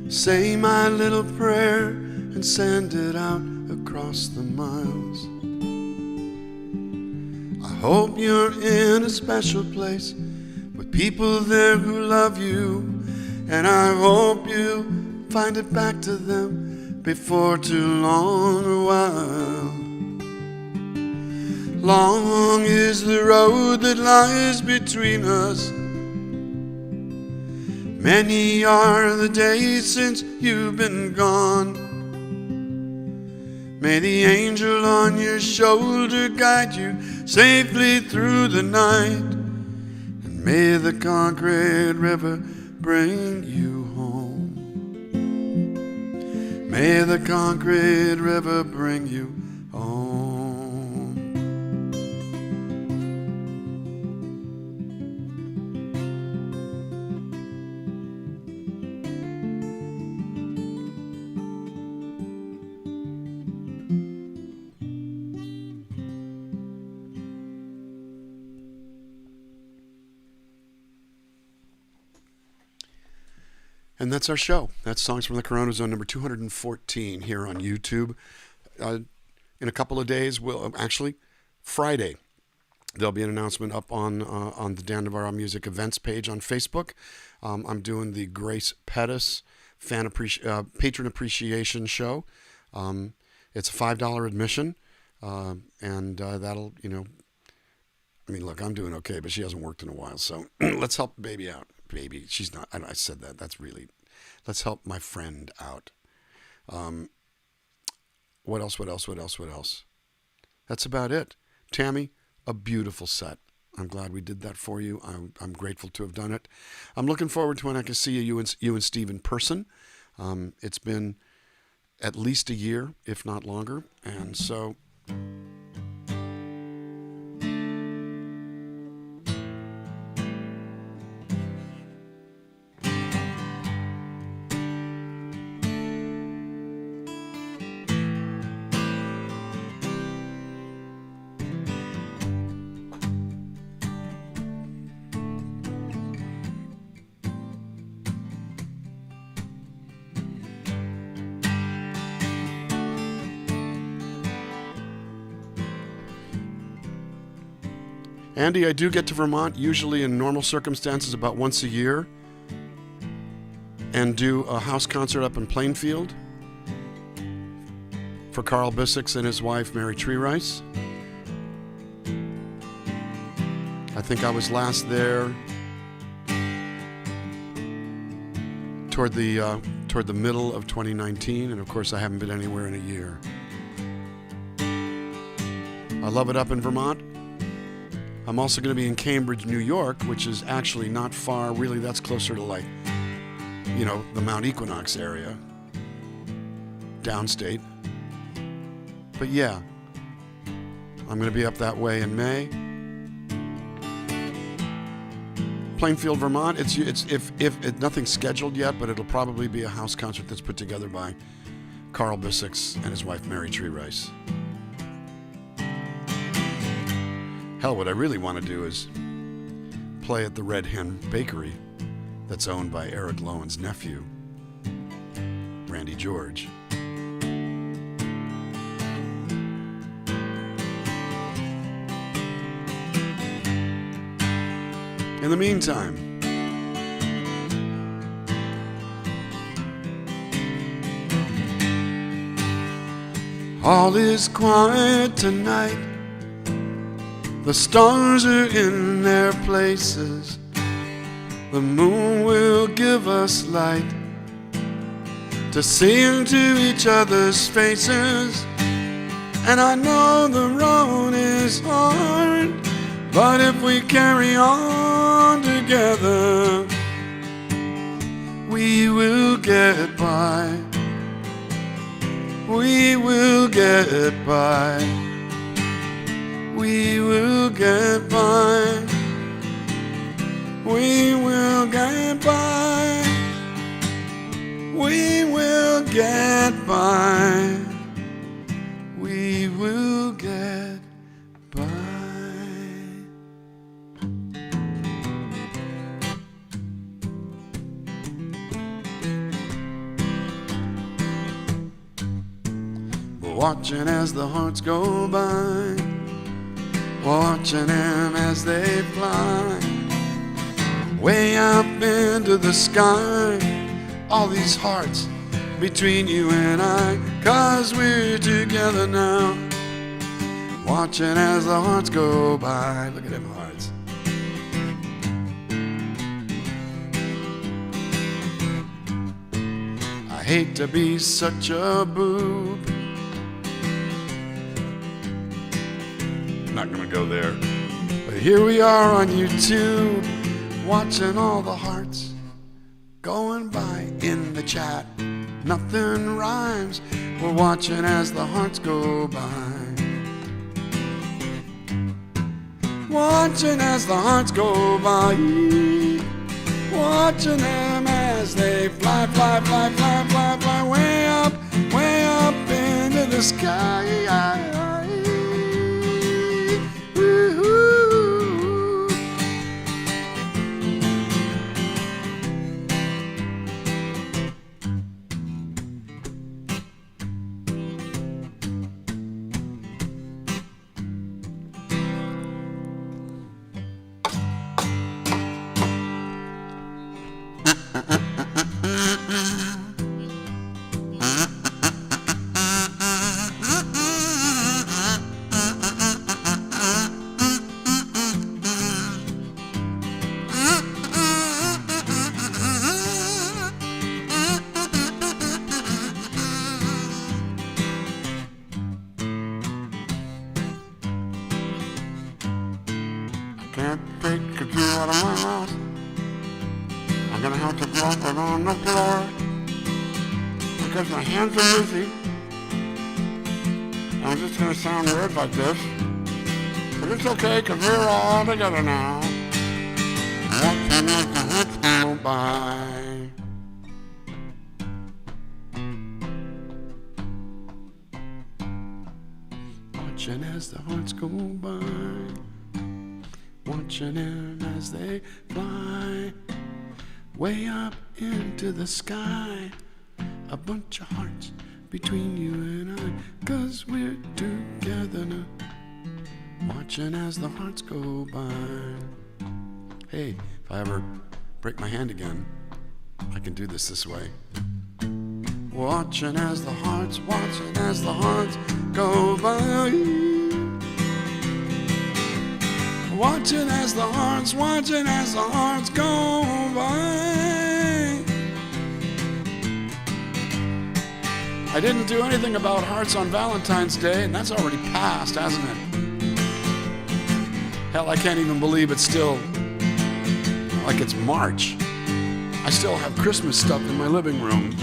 Say my little prayer and send it out across the miles. I hope you're in a special place with people there who love you, and I hope you find it back to them before too long a while. Long is the road that lies between us. Many are the days since you've been gone. May the angel on your shoulder guide you safely through the night. And may the concrete river bring you home. May the concrete river bring you home. And that's our show. That's Songs from the CoronaZone number 214 here on YouTube. In a couple of days, actually Friday, there'll be an announcement up on the Dan Navarro Music Events page on Facebook. I'm doing the Grace Pettis Patron Appreciation Show. It's a $5 admission, and that'll, I mean, look, I'm doing okay, but she hasn't worked in a while, so let's help the baby out. Baby, she's not, I said that, that's really, let's help my friend out. What else? That's about it. Tammy, a beautiful set. I'm glad we did that for you. I'm grateful to have done it. I'm looking forward to when I can see you and Steve in person. It's been at least a year, if not longer, and so... Andy, I do get to Vermont usually in normal circumstances about once a year and do a house concert up in Plainfield for Carl Bissix and his wife, Mary Tree Rice. I think I was last there toward the middle of 2019, and of course I haven't been anywhere in a year. I love it up in Vermont. I'm also going to be in Cambridge, New York, which is actually not far. Really, that's closer to like, you know, the Mount Equinox area, downstate. But yeah, I'm going to be up that way in May. Plainfield, Vermont. It's if nothing's scheduled yet, but it'll probably be a house concert that's put together by Carl Bissix and his wife Mary Tree Rice. Hell, what I really want to do is play at the Red Hen Bakery that's owned by Eric Lowen's nephew, Randy George. In the meantime, all is quiet tonight. The stars are in their places. The moon will give us light to see into each other's faces. And I know the road is hard, but if we carry on together, we will get by. We will get by. We will get by. We will get by. We will get by. We will get by. We're watching as the hearts go by, watching them as they fly way up into the sky. All these hearts between you and I, 'cause we're together now. Watching as the hearts go by. Look at them hearts. I hate to be such a boob. I'm not gonna go there. But here we are on YouTube, watching all the hearts going by in the chat. Nothing rhymes. We're watching as the hearts go by. Watching as the hearts go by. Watching them as they fly, fly, fly, fly, fly, fly way up into the sky. Can't take a few out of my mouth. I'm gonna have to drop it on the floor because my hands are busy. I'm just gonna sound weird like this, but it's okay because we're all together now. Watching as the hearts go by. Watching as the hearts go by. Watching them as they fly way up into the sky. A bunch of hearts between you and I, 'cause we're together now. Watching Watching as the hearts go by. Hey, if I ever break my hand again, I can do this way. Watching as the hearts go by. Watching as the hearts go by. I didn't do anything about hearts on Valentine's Day, and that's already passed, hasn't it? Hell, I can't even believe it's still like it's March. I still have Christmas stuff in my living room.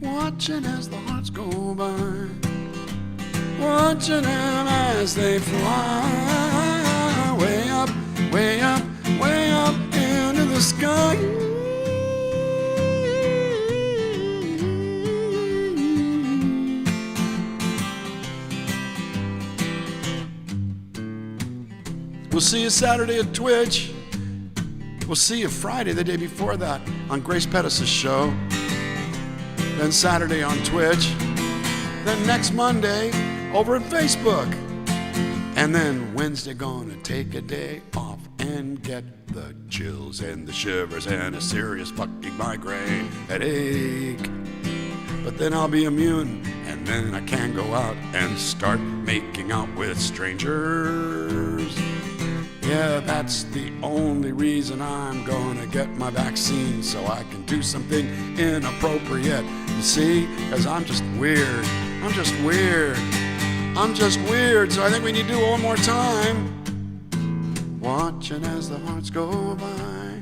Watching as the hearts go by, watching them as they fly, way up, way up, way up into the sky. We'll see you Saturday at Twitch. We'll see you Friday, the day before that, on Grace Pettis' show. Then Saturday on Twitch. Then next Monday over at Facebook. And then Wednesday gonna take a day off and get the chills and the shivers and a serious fucking migraine headache. But then I'll be immune, and then I can go out and start making out with strangers. Yeah, that's the only reason I'm gonna get my vaccine, so I can do something inappropriate. You see, because I'm just weird. I'm just weird. I'm just weird, so I think we need to do it one more time. Watching as the hearts go by,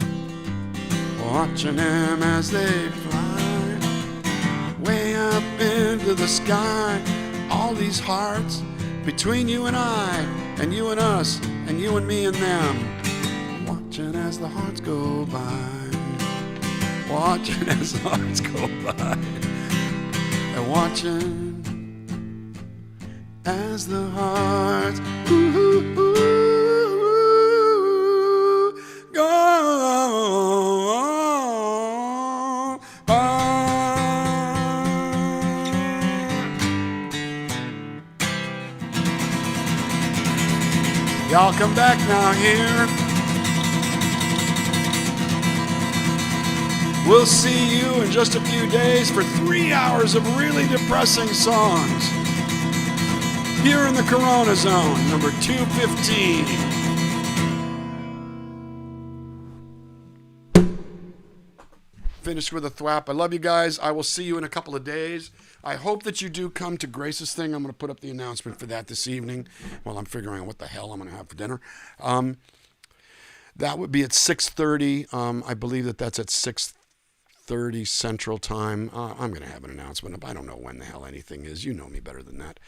watching them as they fly, way up into the sky. All these hearts between you and I, and you and us, and you and me and them. Watching as the hearts go by, watching as the hearts go by, and watching as the hearts go by. Y'all come back now here. We'll see you in just a few days for 3 hours of really depressing songs. Here in the CoronaZone, number 215. Finished with a thwap. I love you guys. I will see you in a couple of days. I hope that you do come to Grace's thing. I'm going to put up the announcement for that this evening while I'm figuring out what the hell I'm going to have for dinner. That would be at 6:30. I believe that's at 6:30 Central Time. I'm going to have an announcement. I don't know when the hell anything is. You know me better than that.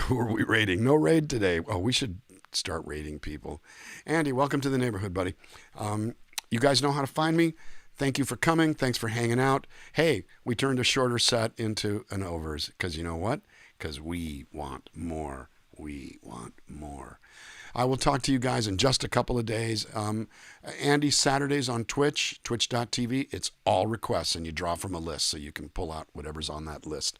Who are we raiding? No raid today. Oh, we should start raiding people. Andy, welcome to the neighborhood, buddy. You guys know how to find me. Thank you for coming. Thanks for hanging out. Hey, we turned a shorter set into an overs because you know what? Because we want more. We want more. I will talk to you guys in just a couple of days. Andy, Saturdays on Twitch, twitch.tv. It's all requests, and you draw from a list, so you can pull out whatever's on that list.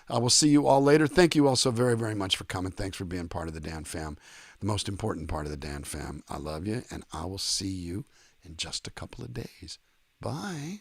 I will see you all later. Thank you all so very, very much for coming. Thanks for being part of the DanFam, the most important part of the DanFam. I love you, and I will see you in just a couple of days. Bye.